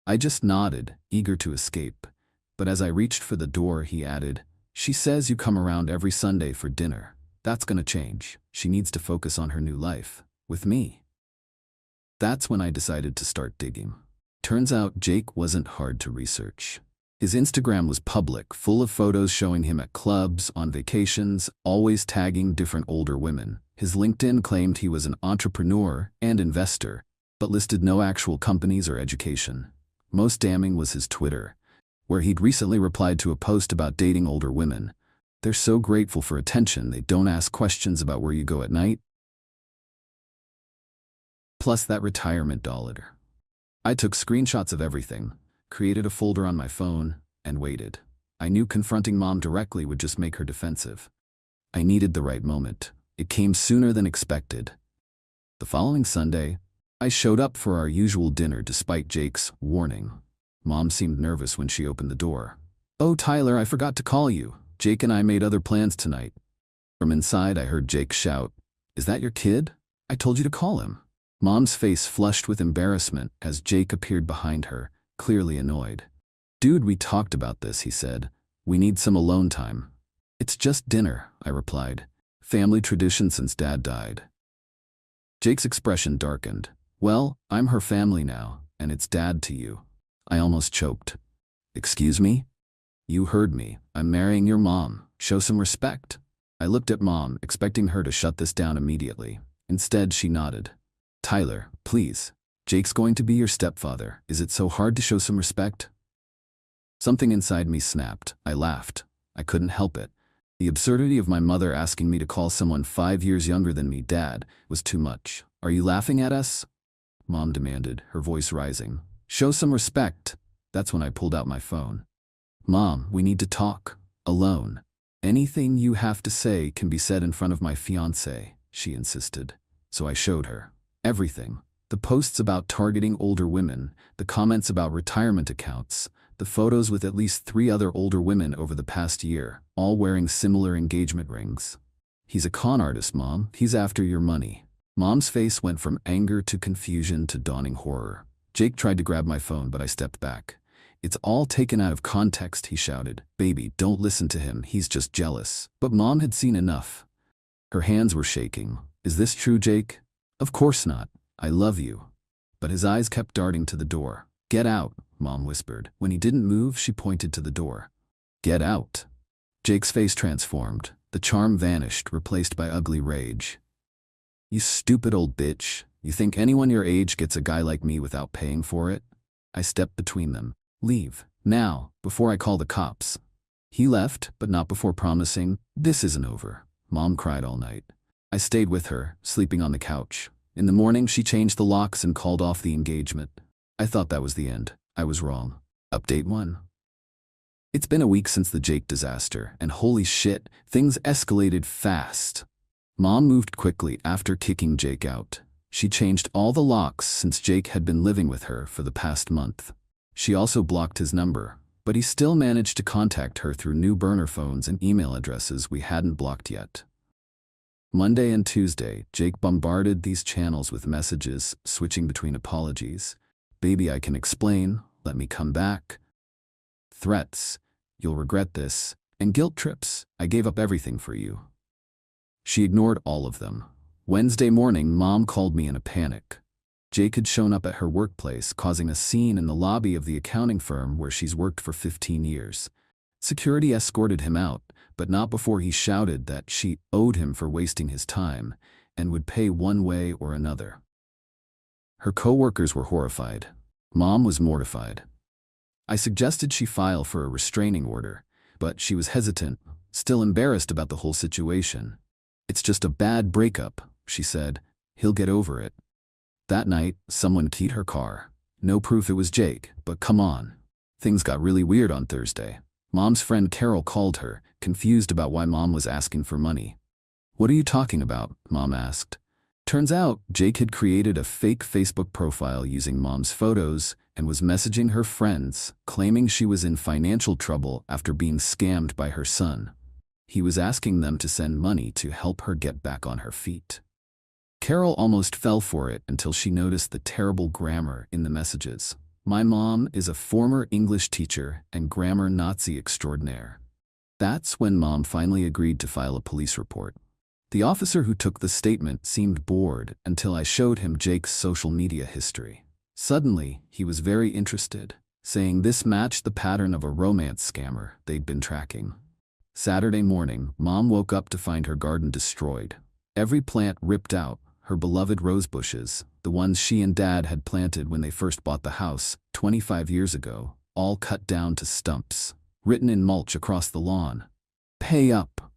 I just nodded, eager to escape. But as I reached for the door, he added, She says you come around every Sunday for dinner. That's gonna change. She needs to focus on her new life. With me. That's when I decided to start digging. Turns out Jake wasn't hard to research. His Instagram was public, full of photos showing him at clubs, on vacations, always tagging different older women. His LinkedIn claimed he was an entrepreneur and investor, but listed no actual companies or education. Most damning was his Twitter, where he'd recently replied to a post about dating older women. They're so grateful for attention they don't ask questions about where you go at night. Plus that retirement dollar. I took screenshots of everything, created a folder on my phone, and waited. I knew confronting mom directly would just make her defensive. I needed the right moment. It came sooner than expected. The following Sunday, I showed up for our usual dinner despite Jake's warning. Mom seemed nervous when she opened the door. Oh, Tyler, I forgot to call you. Jake and I made other plans tonight. From inside, I heard Jake shout, Is that your kid? I told you to call him. Mom's face flushed with embarrassment as Jake appeared behind her, clearly annoyed. Dude, we talked about this, he said. We need some alone time. It's just dinner, I replied. Family tradition since Dad died. Jake's expression darkened. Well, I'm her family now, and it's Dad to you. I almost choked. Excuse me? You heard me. I'm marrying your mom. Show some respect. I looked at Mom, expecting her to shut this down immediately. Instead, she nodded. Tyler, please. Jake's going to be your stepfather. Is it so hard to show some respect? Something inside me snapped. I laughed. I couldn't help it. The absurdity of my mother asking me to call someone 5 years younger than me Dad was too much. Are you laughing at us? Mom demanded, her voice rising. Show some respect. That's when I pulled out my phone. Mom, we need to talk. Alone. Anything you have to say can be said in front of my fiancé, she insisted. So I showed her. Everything. The posts about targeting older women, the comments about retirement accounts, the photos with at least 3 other older women over the past year, all wearing similar engagement rings. He's a con artist, Mom. He's after your money. Mom's face went from anger to confusion to dawning horror. Jake tried to grab my phone, but I stepped back. "It's all taken out of context," he shouted. "Baby, don't listen to him, he's just jealous." But Mom had seen enough. Her hands were shaking. "Is this true, Jake?" "Of course not. I love you." But his eyes kept darting to the door. "Get out," Mom whispered. When he didn't move, she pointed to the door. "Get out." Jake's face transformed. The charm vanished, replaced by ugly rage. "You stupid old bitch. You think anyone your age gets a guy like me without paying for it?" I stepped between them. "Leave, now, before I call the cops." He left, but not before promising, "This isn't over." Mom cried all night. I stayed with her, sleeping on the couch. In the morning, she changed the locks and called off the engagement. I thought that was the end. I was wrong. Update 1. It's been a week since the Jake disaster, and holy shit, things escalated fast. Mom moved quickly after kicking Jake out. She changed all the locks since Jake had been living with her for the past month. She also blocked his number, but he still managed to contact her through new burner phones and email addresses we hadn't blocked yet. Monday and Tuesday, Jake bombarded these channels with messages, switching between apologies. "Baby, I can explain. Let me come back." Threats. "You'll regret this." And guilt trips. "I gave up everything for you." She ignored all of them. Wednesday morning, Mom called me in a panic. Jake had shown up at her workplace, causing a scene in the lobby of the accounting firm where she's worked for 15 years. Security escorted him out, but not before he shouted that she owed him for wasting his time and would pay one way or another. Her co-workers were horrified. Mom was mortified. I suggested she file for a restraining order, but she was hesitant, still embarrassed about the whole situation. "It's just a bad breakup," she said. "He'll get over it." That night, someone keyed her car. No proof it was Jake, but come on. Things got really weird on Thursday. Mom's friend Carol called her, confused about why Mom was asking for money. "What are you talking about?" Mom asked. Turns out, Jake had created a fake Facebook profile using Mom's photos and was messaging her friends, claiming she was in financial trouble after being scammed by her son. He was asking them to send money to help her get back on her feet. Carol almost fell for it until she noticed the terrible grammar in the messages. "My mom is a former English teacher and grammar Nazi extraordinaire." That's when Mom finally agreed to file a police report. The officer who took the statement seemed bored until I showed him Jake's social media history. Suddenly, he was very interested, saying this matched the pattern of a romance scammer they'd been tracking. Saturday morning, Mom woke up to find her garden destroyed. Every plant ripped out, her beloved rose bushes, the ones she and Dad had planted when they first bought the house 25 years ago, all cut down to stumps, written in mulch across the lawn. "Pay up."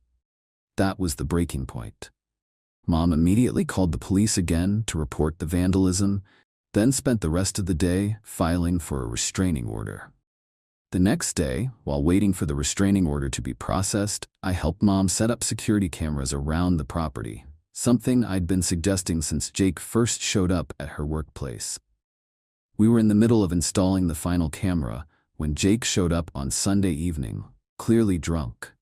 That was the breaking point. Mom immediately called the police again to report the vandalism, then spent the rest of the day filing for a restraining order. The next day, while waiting for the restraining order to be processed, I helped Mom set up security cameras around the property, something I'd been suggesting since Jake first showed up at her workplace. We were in the middle of installing the final camera when Jake showed up on Sunday evening, clearly drunk.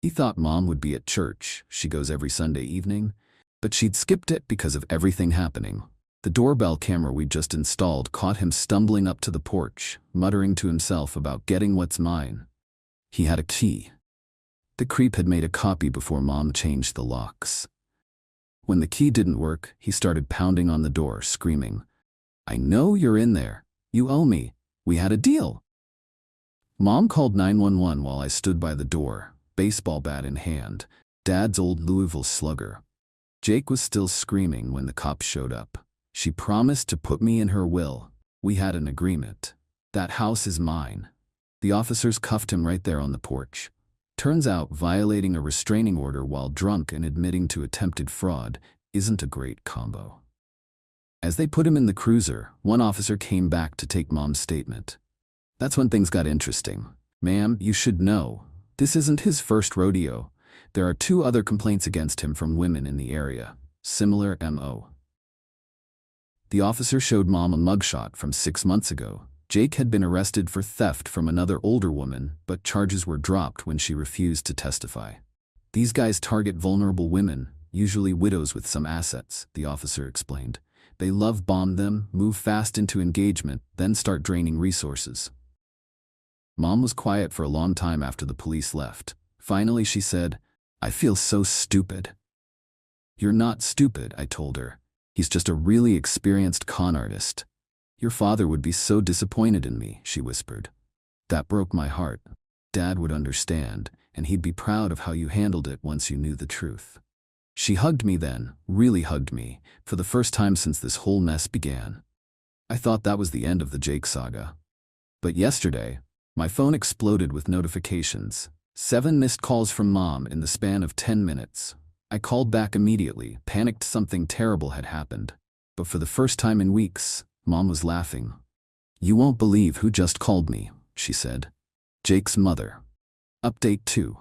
He thought Mom would be at church, she goes every Sunday evening, but she'd skipped it because of everything happening. The doorbell camera we'd just installed caught him stumbling up to the porch, muttering to himself about getting what's mine. He had a key. The creep had made a copy before Mom changed the locks. When the key didn't work, he started pounding on the door, screaming, "I know you're in there. You owe me. We had a deal." Mom called 911 while I stood by the door, baseball bat in hand, Dad's old Louisville slugger. Jake was still screaming when the cops showed up. "She promised to put me in her will. We had an agreement. That house is mine." The officers cuffed him right there on the porch. Turns out violating a restraining order while drunk and admitting to attempted fraud isn't a great combo. As they put him in the cruiser, one officer came back to take Mom's statement. That's when things got interesting. "Ma'am, you should know. This isn't his first rodeo. There are 2 other complaints against him from women in the area. Similar MO." The officer showed Mom a mugshot from 6 months ago. Jake had been arrested for theft from another older woman, but charges were dropped when she refused to testify. These guys target vulnerable women, usually widows with some assets, the officer explained. They love bomb them, move fast into engagement, then start draining resources. Mom was quiet for a long time after the police left. Finally, she said, "I feel so stupid." "You're not stupid," I told her. "He's just a really experienced con artist." "Your father would be so disappointed in me," she whispered. That broke my heart. Dad would understand, and he'd be proud of how you handled it once you knew the truth. She hugged me then, really hugged me, for the first time since this whole mess began. I thought that was the end of the Jake saga. But yesterday, my phone exploded with notifications. 7 missed calls from Mom in the span of 10 minutes. I called back immediately, panicked something terrible had happened. But for the first time in weeks, Mom was laughing. "You won't believe who just called me," she said. "Jake's mother." Update 2.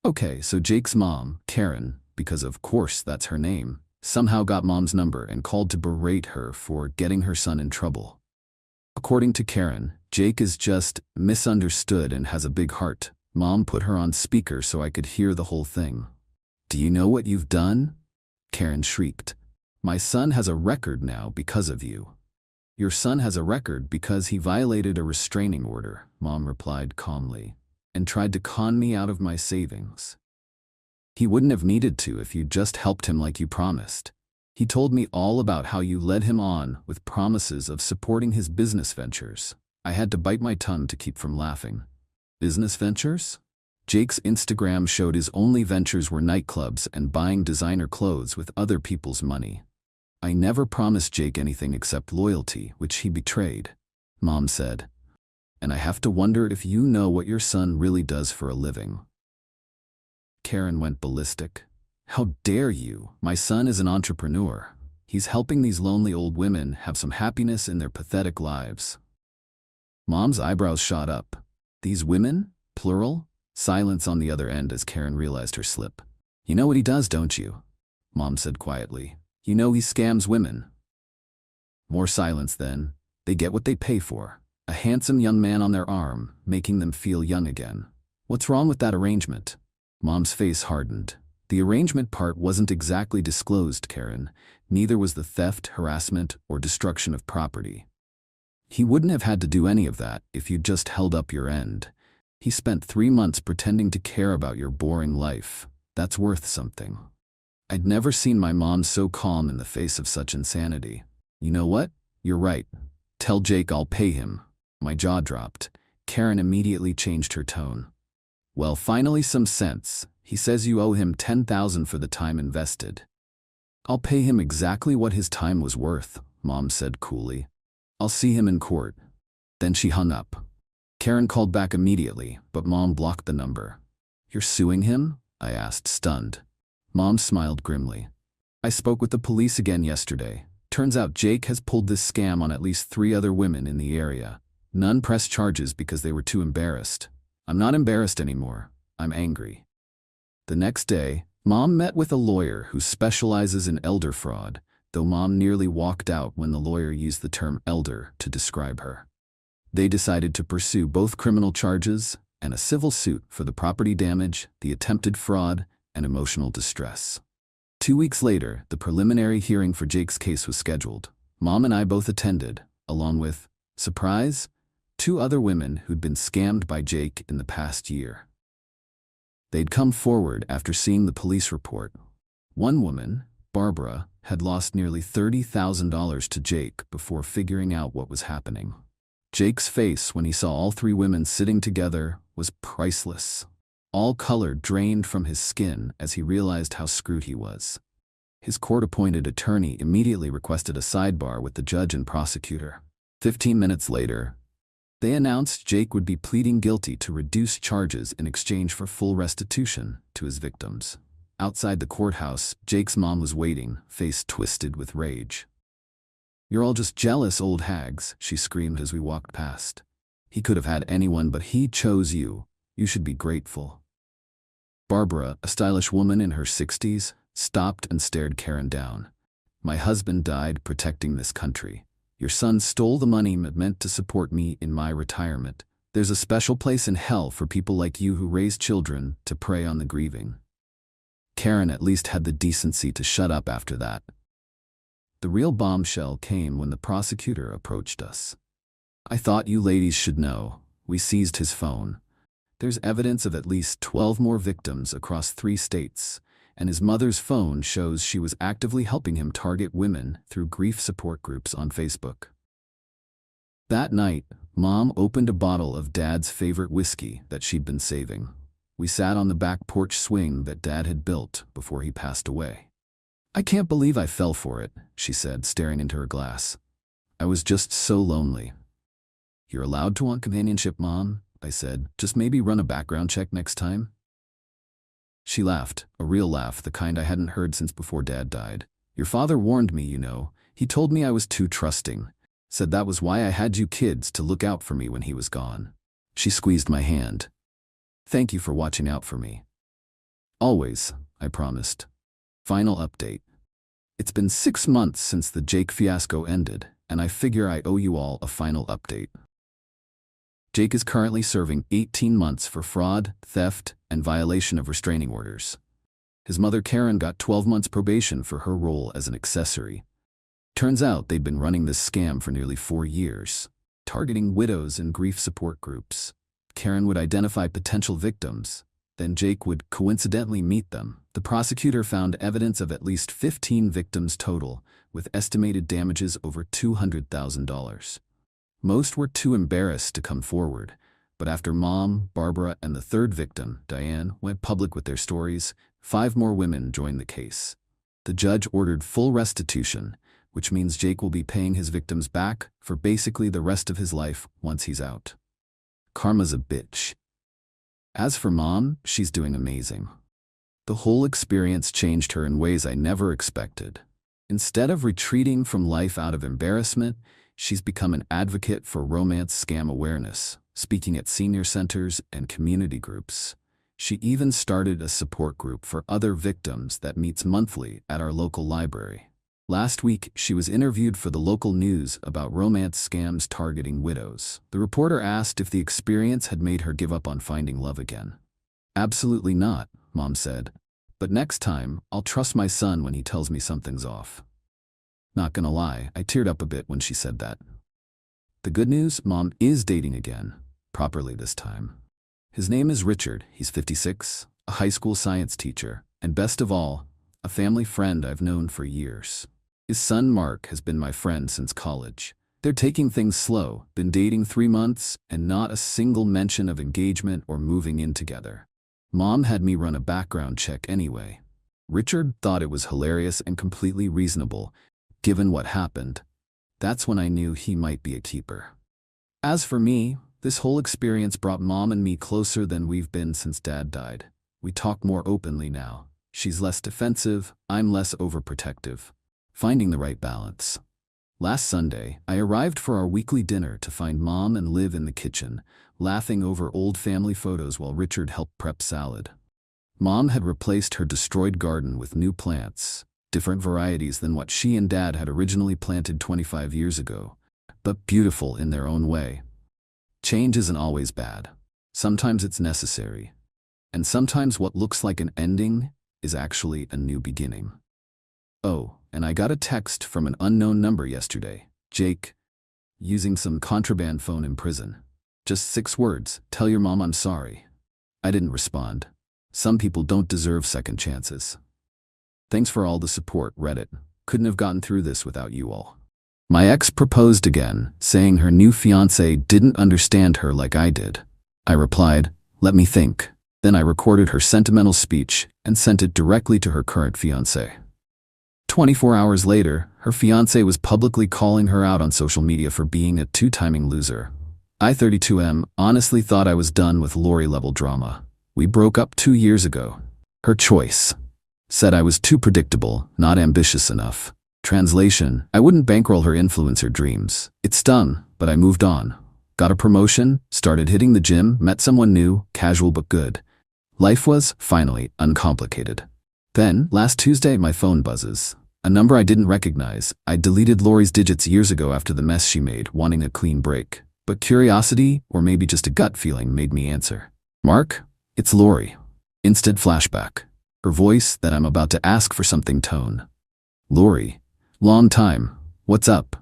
Okay, so Jake's mom, Karen, because of course that's her name, somehow got Mom's number and called to berate her for getting her son in trouble. According to Karen, Jake is just misunderstood and has a big heart. Mom put her on speaker so I could hear the whole thing. "Do you know what you've done?" Karen shrieked. "My son has a record now because of you." "Your son has a record because he violated a restraining order," Mom replied calmly, "and tried to con me out of my savings. He wouldn't have needed to if you'd just helped him like you promised. He told me all about how you led him on with promises of supporting his business ventures." I had to bite my tongue to keep from laughing. Business ventures? Jake's Instagram showed his only ventures were nightclubs and buying designer clothes with other people's money. "I never promised Jake anything except loyalty, which he betrayed," Mom said. "And I have to wonder if you know what your son really does for a living." Karen went ballistic. "How dare you? My son is an entrepreneur. He's helping these lonely old women have some happiness in their pathetic lives." Mom's eyebrows shot up. "These women? Plural?" Silence on the other end as Karen realized her slip. "You know what he does, don't you?" Mom said quietly. "You know he scams women." More silence then. "They get what they pay for. A handsome young man on their arm, making them feel young again. What's wrong with that arrangement?" Mom's face hardened. "The arrangement part wasn't exactly disclosed, Karen. Neither was the theft, harassment, or destruction of property. He wouldn't have had to do any of that if you'd just held up your end. He spent 3 months pretending to care about your boring life. That's worth something." I'd never seen my mom so calm in the face of such insanity. "You know what? You're right. Tell Jake I'll pay him." My jaw dropped. Karen immediately changed her tone. "Well, finally some sense. He says you owe him $10,000 for the time invested." "I'll pay him exactly what his time was worth," Mom said coolly. "I'll see him in court." Then she hung up. Karen called back immediately, but Mom blocked the number. "You're suing him?" I asked, stunned. Mom smiled grimly. "I spoke with the police again yesterday. Turns out Jake has pulled this scam on at least 3 other women in the area. None pressed charges because they were too embarrassed. I'm not embarrassed anymore. I'm angry." The next day, Mom met with a lawyer who specializes in elder fraud, though Mom nearly walked out when the lawyer used the term elder to describe her. They decided to pursue both criminal charges and a civil suit for the property damage, the attempted fraud, and emotional distress. 2 weeks later, the preliminary hearing for Jake's case was scheduled. Mom and I both attended, along with, surprise, 2 other women who'd been scammed by Jake in the past year. They'd come forward after seeing the police report. One woman, Barbara, had lost nearly $30,000 to Jake before figuring out what was happening. Jake's face when he saw all 3 women sitting together was priceless. All color drained from his skin as he realized how screwed he was. His court-appointed attorney immediately requested a sidebar with the judge and prosecutor. 15 minutes later, they announced Jake would be pleading guilty to reduced charges in exchange for full restitution to his victims. Outside the courthouse, Jake's mom was waiting, face twisted with rage. "You're all just jealous old hags," she screamed as we walked past. "He could have had anyone, but he chose you. You should be grateful." Barbara, a stylish woman in her 60s, stopped and stared Karen down. "My husband died protecting this country. Your son stole the money meant to support me in my retirement. There's a special place in hell for people like you who raise children to prey on the grieving." Karen at least had the decency to shut up after that. The real bombshell came when the prosecutor approached us. "I thought you ladies should know. We seized his phone. There's evidence of at least 12 more victims across 3 states, and his mother's phone shows she was actively helping him target women through grief support groups on Facebook." That night, Mom opened a bottle of Dad's favorite whiskey that she'd been saving. We sat on the back porch swing that Dad had built before he passed away. "I can't believe I fell for it," she said, staring into her glass. "I was just so lonely." "You're allowed to want companionship, Mom," I said. "Just maybe run a background check next time." She laughed, a real laugh, the kind I hadn't heard since before Dad died. "Your father warned me, you know. He told me I was too trusting. Said that was why I had you kids to look out for me when he was gone." She squeezed my hand. "Thank you for watching out for me." "Always," I promised. Final update. It's been 6 months since the Jake fiasco ended, and I figure I owe you all a final update. Jake is currently serving 18 months for fraud, theft, and violation of restraining orders. His mother Karen got 12 months probation for her role as an accessory. Turns out they'd been running this scam for nearly 4 years, targeting widows and grief support groups. Karen would identify potential victims, then Jake would coincidentally meet them. The prosecutor found evidence of at least 15 victims total, with estimated damages over $200,000. Most were too embarrassed to come forward, but after Mom, Barbara, and the third victim, Diane, went public with their stories, 5 more women joined the case. The judge ordered full restitution, which means Jake will be paying his victims back for basically the rest of his life once he's out. Karma's a bitch. As for Mom, she's doing amazing. The whole experience changed her in ways I never expected. Instead of retreating from life out of embarrassment, she's become an advocate for romance scam awareness, speaking at senior centers and community groups. She even started a support group for other victims that meets monthly at our local library. Last week, she was interviewed for the local news about romance scams targeting widows. The reporter asked if the experience had made her give up on finding love again. "Absolutely not," Mom said. "But next time, I'll trust my son when he tells me something's off." Not gonna lie, I teared up a bit when she said that. The good news, Mom is dating again, properly this time. His name is Richard, he's 56, a high school science teacher, and best of all, a family friend I've known for years. His son Mark has been my friend since college. They're taking things slow, been dating 3 months, and not a single mention of engagement or moving in together. Mom had me run a background check anyway. Richard thought it was hilarious and completely reasonable, given what happened. That's when I knew he might be a keeper. As for me, this whole experience brought Mom and me closer than we've been since Dad died. We talk more openly now. She's less defensive, I'm less overprotective. Finding the right balance. Last Sunday, I arrived for our weekly dinner to find Mom and Liv in the kitchen, laughing over old family photos while Richard helped prep salad. Mom had replaced her destroyed garden with new plants, different varieties than what she and Dad had originally planted 25 years ago, but beautiful in their own way. Change isn't always bad. Sometimes it's necessary. And sometimes what looks like an ending is actually a new beginning. Oh, and I got a text from an unknown number yesterday. "Jake, using some contraband phone in prison. Just 6 words, tell your mom I'm sorry." I didn't respond. Some people don't deserve second chances. Thanks for all the support, Reddit. Couldn't have gotten through this without you all. My ex proposed again, saying her new fiancé didn't understand her like I did. I replied, "Let me think." Then I recorded her sentimental speech and sent it directly to her current fiancé. 24 hours later, her fiancé was publicly calling her out on social media for being a 2-timing loser. I, 32M, honestly thought I was done with Lori-level drama. We broke up 2 years ago. Her choice. Said I was too predictable, not ambitious enough. Translation, I wouldn't bankroll her influencer dreams. It stung, but I moved on. Got a promotion, started hitting the gym, met someone new, casual but good. Life was, finally, uncomplicated. Then, last Tuesday, my phone buzzes. A number I didn't recognize. I deleted Lori's digits years ago after the mess she made, wanting a clean break. But curiosity, or maybe just a gut feeling, made me answer. "Mark, it's Lori." Instant flashback. her voice that I'm about to ask for something tone. Lori. Long time. What's up?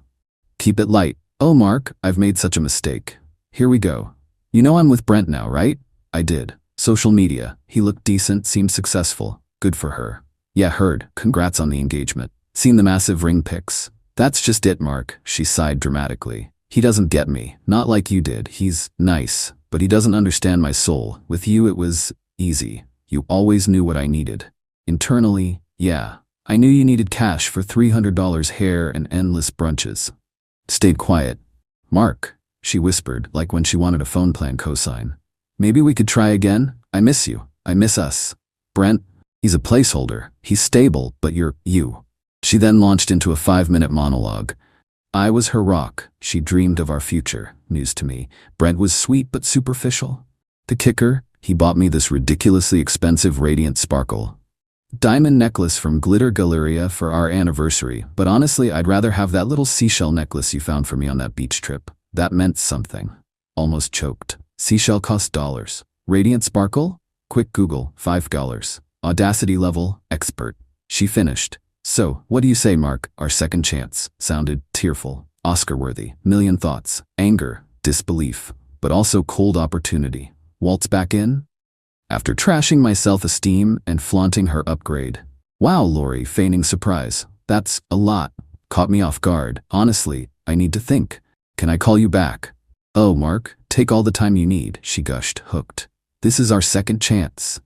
Keep it light. Oh, Mark, I've made such a mistake. Here we go. You know I'm with Brent now, right? I did. Social media. He looked decent, seemed successful. Good for her. Yeah, heard. Congrats on the engagement. Seen the massive ring pics? That's just it, Mark, she sighed dramatically. He doesn't get me. Not like you did. He's nice, but he doesn't understand my soul. With you it was easy. You always knew what I needed. Internally, yeah. I knew you needed cash for $300 hair and endless brunches. Stayed quiet. Mark, she whispered, like when she wanted a phone plan cosign. Maybe we could try again? I miss you. I miss us. Brent, he's a placeholder. He's stable, but you're you. She then launched into a 5-minute monologue. I was her rock. She dreamed of our future. News to me. Brent was sweet but superficial. The kicker, he bought me this ridiculously expensive radiant sparkle diamond necklace from Glitter Galleria for our anniversary, but honestly I'd rather have that little seashell necklace you found for me on that beach trip. That meant something. Almost choked. Seashell cost dollars. Radiant sparkle? Quick Google, $5. Audacity level, expert. She finished. So, what do you say, Mark? Our second chance. Sounded tearful, Oscar-worthy. Million thoughts. Anger, disbelief, but also cold opportunity. Waltz back in? After trashing my self-esteem and flaunting her upgrade. Wow, Lori, feigning surprise. That's a lot. Caught me off guard. Honestly, I need to think. Can I call you back? Oh, Mark, take all the time you need, she gushed, hooked. This is our second chance.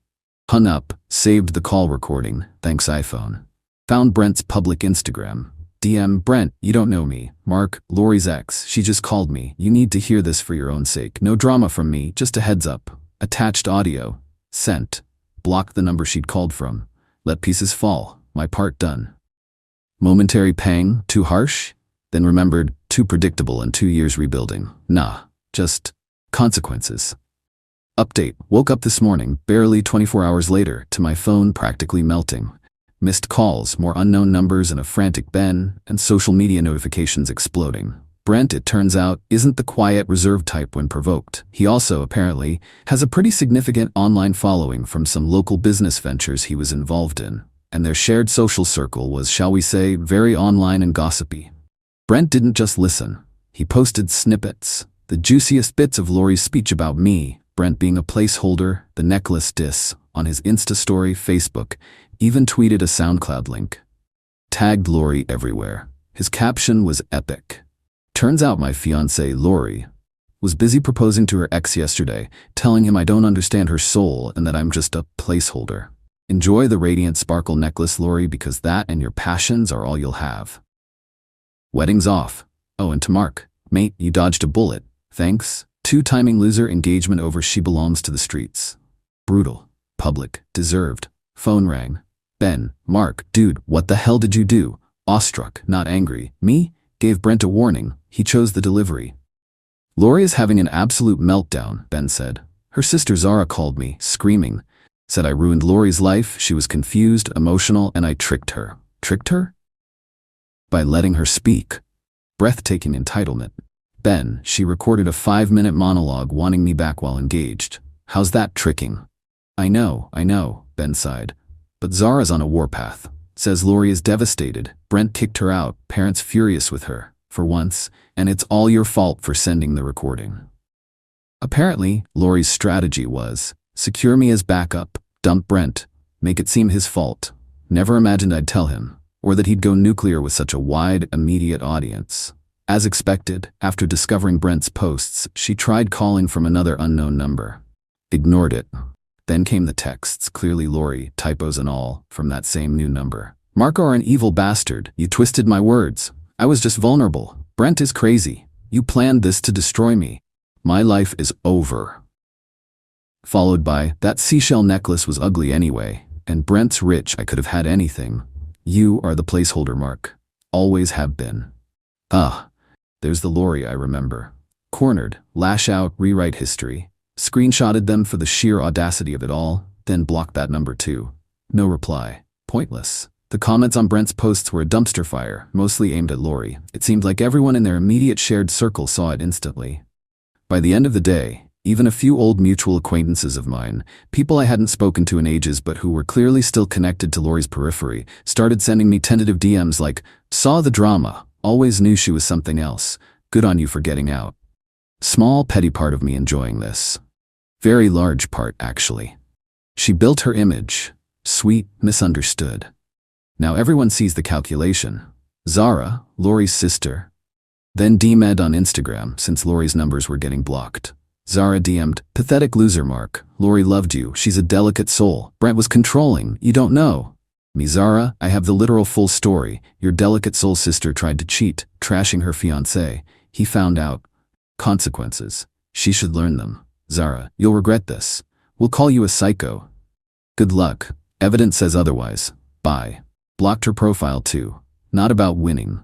Hung up, saved the call recording, thanks iPhone. Found Brent's public Instagram. DM, Brent, you don't know me. Mark, Lori's ex, she just called me. You need to hear this for your own sake. No drama from me, just a heads up. Attached audio. Sent. Blocked the number she'd called from. Let pieces fall. My part done. Momentary pang, too harsh? Then remembered, too predictable and 2 years rebuilding. Nah, just consequences. Update, woke up this morning, barely 24 hours later, to my phone practically melting. Missed calls, more unknown numbers and a frantic Ben, and social media notifications exploding. Brent, it turns out, isn't the quiet, reserved type when provoked. He also, apparently, has a pretty significant online following from some local business ventures he was involved in, and their shared social circle was, shall we say, very online and gossipy. Brent didn't just listen. He posted snippets, the juiciest bits of Lori's speech about me, Brent being a placeholder, the necklace diss, on his Insta story, Facebook, even tweeted a SoundCloud link. Tagged Lori everywhere. His caption was epic. Turns out my fiancée, Lori, was busy proposing to her ex yesterday, telling him I don't understand her soul and that I'm just a placeholder. Enjoy the radiant sparkle necklace, Lori, because that and your passions are all you'll have. Wedding's off. Oh, and to Mark, mate, you dodged a bullet. Thanks. 2 timing loser engagement over she belongs to the streets. Brutal. Public. Deserved. Phone rang. Ben, Mark, dude, what the hell did you do? Awestruck, not angry. Me? Gave Brent a warning. He chose the delivery. Lori is having an absolute meltdown, Ben said. Her sister Zara called me, screaming. Said I ruined Lori's life, she was confused, emotional, and I tricked her. Tricked her? By letting her speak. Breathtaking entitlement. Ben, she recorded a 5-minute monologue wanting me back while engaged. How's that tricking? I know, Ben sighed. But Zara's on a warpath. Says Lori is devastated. Brent kicked her out, parents furious with her, for once, and it's all your fault for sending the recording. Apparently, Lori's strategy was, secure me as backup, dump Brent, make it seem his fault. Never imagined I'd tell him, or that he'd go nuclear with such a wide, immediate audience. As expected, after discovering Brent's posts, she tried calling from another unknown number. Ignored it. Then came the texts, clearly Lori, typos and all, from that same new number. Mark are an evil bastard. You twisted my words. I was just vulnerable. Brent is crazy. You planned this to destroy me. My life is over. Followed by, that seashell necklace was ugly anyway, and Brent's rich, I could have had anything. You are the placeholder, Mark. Always have been. There's the Lori I remember. Cornered, lash out, rewrite history. Screenshotted them for the sheer audacity of it all, then blocked that number too. No reply. Pointless. The comments on Brent's posts were a dumpster fire, mostly aimed at Lori. It seemed like everyone in their immediate shared circle saw it instantly. By the end of the day, Even a few old mutual acquaintances of mine, people I hadn't spoken to in ages but who were clearly still connected to Lori's periphery, started sending me tentative DMs like, "Saw the drama, always knew she was something else, good on you for getting out." Small, petty part of me enjoying this. Very large part, actually. She built her image. Sweet, misunderstood. Now everyone sees the calculation. Zara, Lori's sister. Then DM'd on Instagram since Lori's numbers were getting blocked. Zara DM'd, "Pathetic loser Mark. Lori loved you. She's a delicate soul. Brent was controlling. You don't know." Me, Zara, I have the literal full story. Your delicate soul sister tried to cheat, trashing her fiancé. He found out. Consequences. She should learn them. Zara, you'll regret this. We'll call you a psycho. Good luck. Evidence says otherwise. Bye. Blocked her profile too. Not about winning.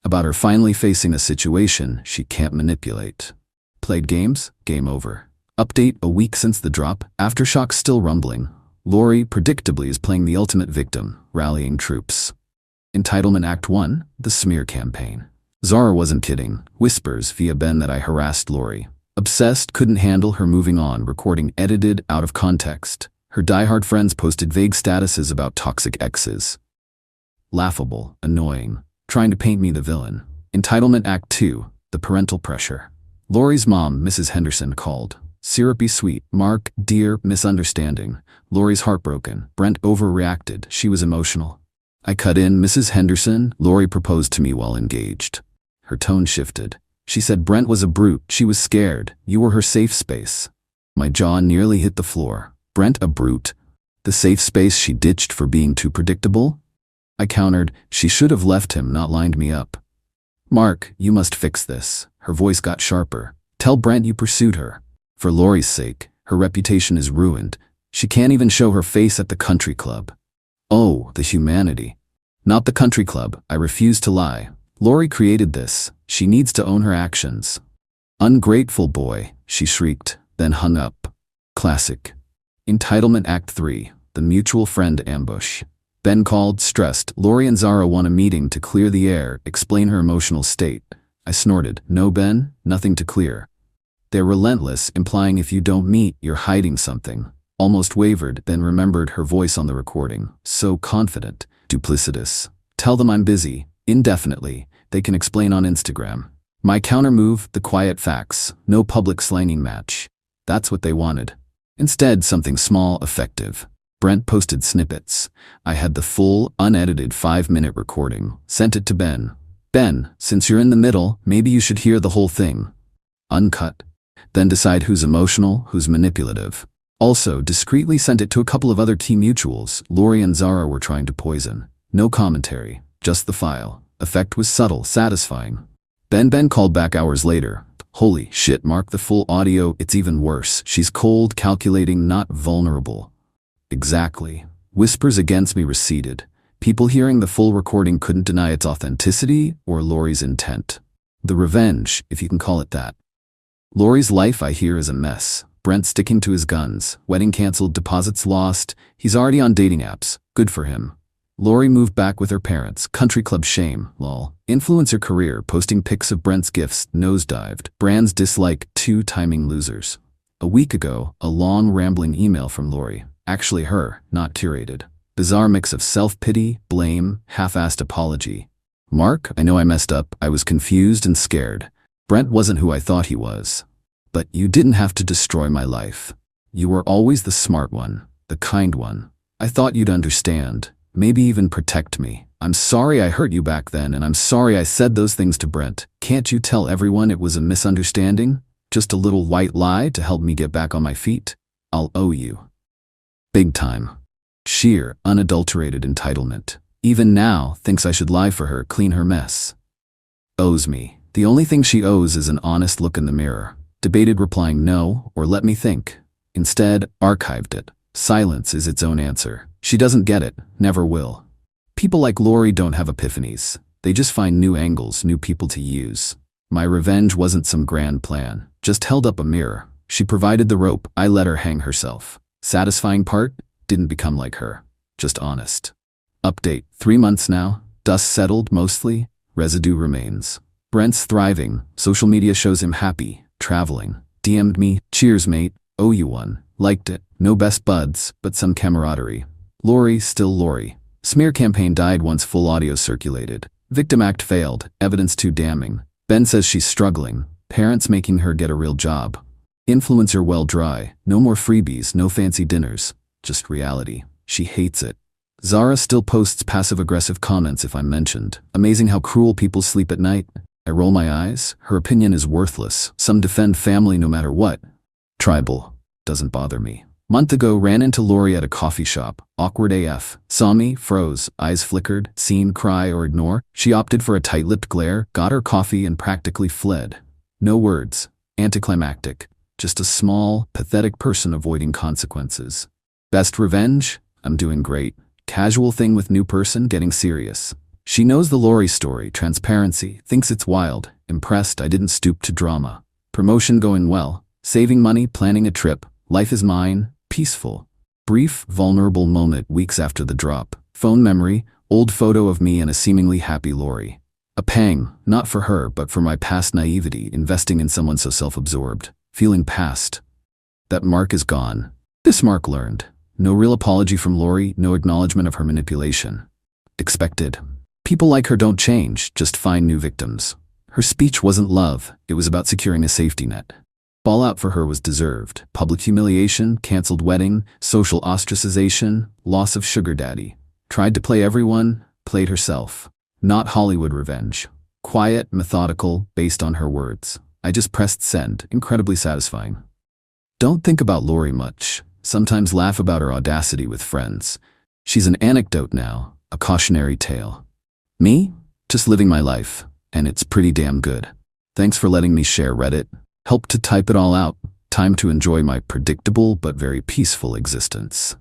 About her finally facing a situation she can't manipulate. Played games? Game over. Update: a week since the drop, aftershocks still rumbling. Lori, predictably, is playing the ultimate victim, rallying troops. Entitlement Act 1, the smear campaign. Zara wasn't kidding. Whispers via Ben that I harassed Lori. Obsessed, couldn't handle her moving on, recording edited, out of context. Her diehard friends posted vague statuses about toxic exes. Laughable, annoying, trying to paint me the villain. Entitlement Act 2, the parental pressure. Lori's mom, Mrs. Henderson, called. Syrupy sweet. Mark, dear, misunderstanding. Lori's heartbroken. Brent overreacted. She was emotional. I cut in, Mrs. Henderson, Lori proposed to me while engaged. Her tone shifted. She said Brent was a brute. She was scared. You were her safe space. My jaw nearly hit the floor. Brent a brute? The safe space she ditched for being too predictable? I countered, she should have left him, not lined me up. Mark, you must fix this. Her voice got sharper. Tell Brent you pursued her. For Lori's sake, her reputation is ruined. She can't even show her face at the country club. Oh, the humanity. Not the country club, I refuse to lie. Lori created this. She needs to own her actions. Ungrateful boy, she shrieked, then hung up. Classic. Entitlement Act 3, the mutual friend ambush. Ben called, stressed. Lori and Zara want a meeting to clear the air, explain her emotional state. I snorted. No, Ben, nothing to clear. They're relentless, implying if you don't meet, you're hiding something. Almost wavered, then remembered her voice on the recording. So confident. Duplicitous. Tell them I'm busy. Indefinitely. They can explain on Instagram. My counter-move, the quiet facts. No public slanging match. That's what they wanted. Instead, something small, effective. Brent posted snippets. I had the full, unedited 5-minute recording. Sent it to Ben. Ben, since you're in the middle, maybe you should hear the whole thing. Uncut. Then decide who's emotional, who's manipulative. Also, discreetly sent it to a couple of other team mutuals Lori and Zara were trying to poison. No commentary, just the file. Effect was subtle, satisfying. Ben called back hours later. Holy shit, Mark, the full audio, it's even worse. She's cold, calculating, not vulnerable. Exactly. Whispers against me receded. People hearing the full recording couldn't deny its authenticity or Lori's intent. The revenge, if you can call it that. Lori's life, I hear, is a mess. Brent sticking to his guns. Wedding canceled, deposits lost. He's already on dating apps. Good for him. Lori moved back with her parents. Country club shame, lol. Influencer career, posting pics of Brent's gifts, nosedived. Brands dislike, 2 timing losers. A week ago, a long rambling email from Lori. Actually her, not curated. Bizarre mix of self-pity, blame, half-assed apology. Mark, I know I messed up. I was confused and scared. Brent wasn't who I thought he was. But you didn't have to destroy my life. You were always the smart one, the kind one. I thought you'd understand, maybe even protect me. I'm sorry I hurt you back then, and I'm sorry I said those things to Brent. Can't you tell everyone it was a misunderstanding? Just a little white lie to help me get back on my feet? I'll owe you. Big time. Sheer, unadulterated entitlement. Even now, thinks I should lie for her, clean her mess. Owes me. The only thing she owes is an honest look in the mirror. Debated replying no, or let me think. Instead, archived it. Silence is its own answer. She doesn't get it, never will. People like Lori don't have epiphanies. They just find new angles, new people to use. My revenge wasn't some grand plan. Just held up a mirror. She provided the rope, I let her hang herself. Satisfying part? Didn't become like her. Just honest. Update, 3 months now. Dust settled, mostly. Residue remains. Brent's thriving. Social media shows him happy. Traveling. DM'd me, cheers mate, owe you one, liked it, no best buds, but some camaraderie. Lori, still Lori. Smear campaign died once full audio circulated. Victim act failed, evidence too damning. Ben says she's struggling, parents making her get a real job. Influencer well dry, no more freebies, no fancy dinners, just reality. She hates it. Zara still posts passive-aggressive comments if I'm mentioned. Amazing how cruel people sleep at night. I roll my eyes. Her opinion is worthless. Some defend family no matter what. Tribal. Doesn't bother me. Month ago, ran into Lori at a coffee shop. Awkward AF. Saw me, froze, eyes flickered, seen, cry, or ignore. She opted for a tight-lipped glare, got her coffee, and practically fled. No words. Anticlimactic. Just a small, pathetic person avoiding consequences. Best revenge? I'm doing great. Casual thing with new person getting serious. She knows the Lori story, transparency, thinks it's wild. Impressed I didn't stoop to drama. Promotion going well. Saving money, planning a trip. Life is mine. Peaceful. Brief, vulnerable moment weeks after the drop. Phone memory, old photo of me and a seemingly happy Lori. A pang, not for her, but for my past naivety, investing in someone so self-absorbed. Feeling past. That mark is gone. This mark learned. No real apology from Lori, no acknowledgement of her manipulation. Expected. People like her don't change, just find new victims. Her speech wasn't love, it was about securing a safety net. Fallout for her was deserved. Public humiliation, cancelled wedding, social ostracization, loss of sugar daddy. Tried to play everyone, played herself. Not Hollywood revenge. Quiet, methodical, based on her words. I just pressed send, incredibly satisfying. Don't think about Lori much. Sometimes laugh about her audacity with friends. She's an anecdote now, a cautionary tale. Me? Just living my life, and it's pretty damn good. Thanks for letting me share Reddit. Help to type it all out. Time to enjoy my predictable but very peaceful existence.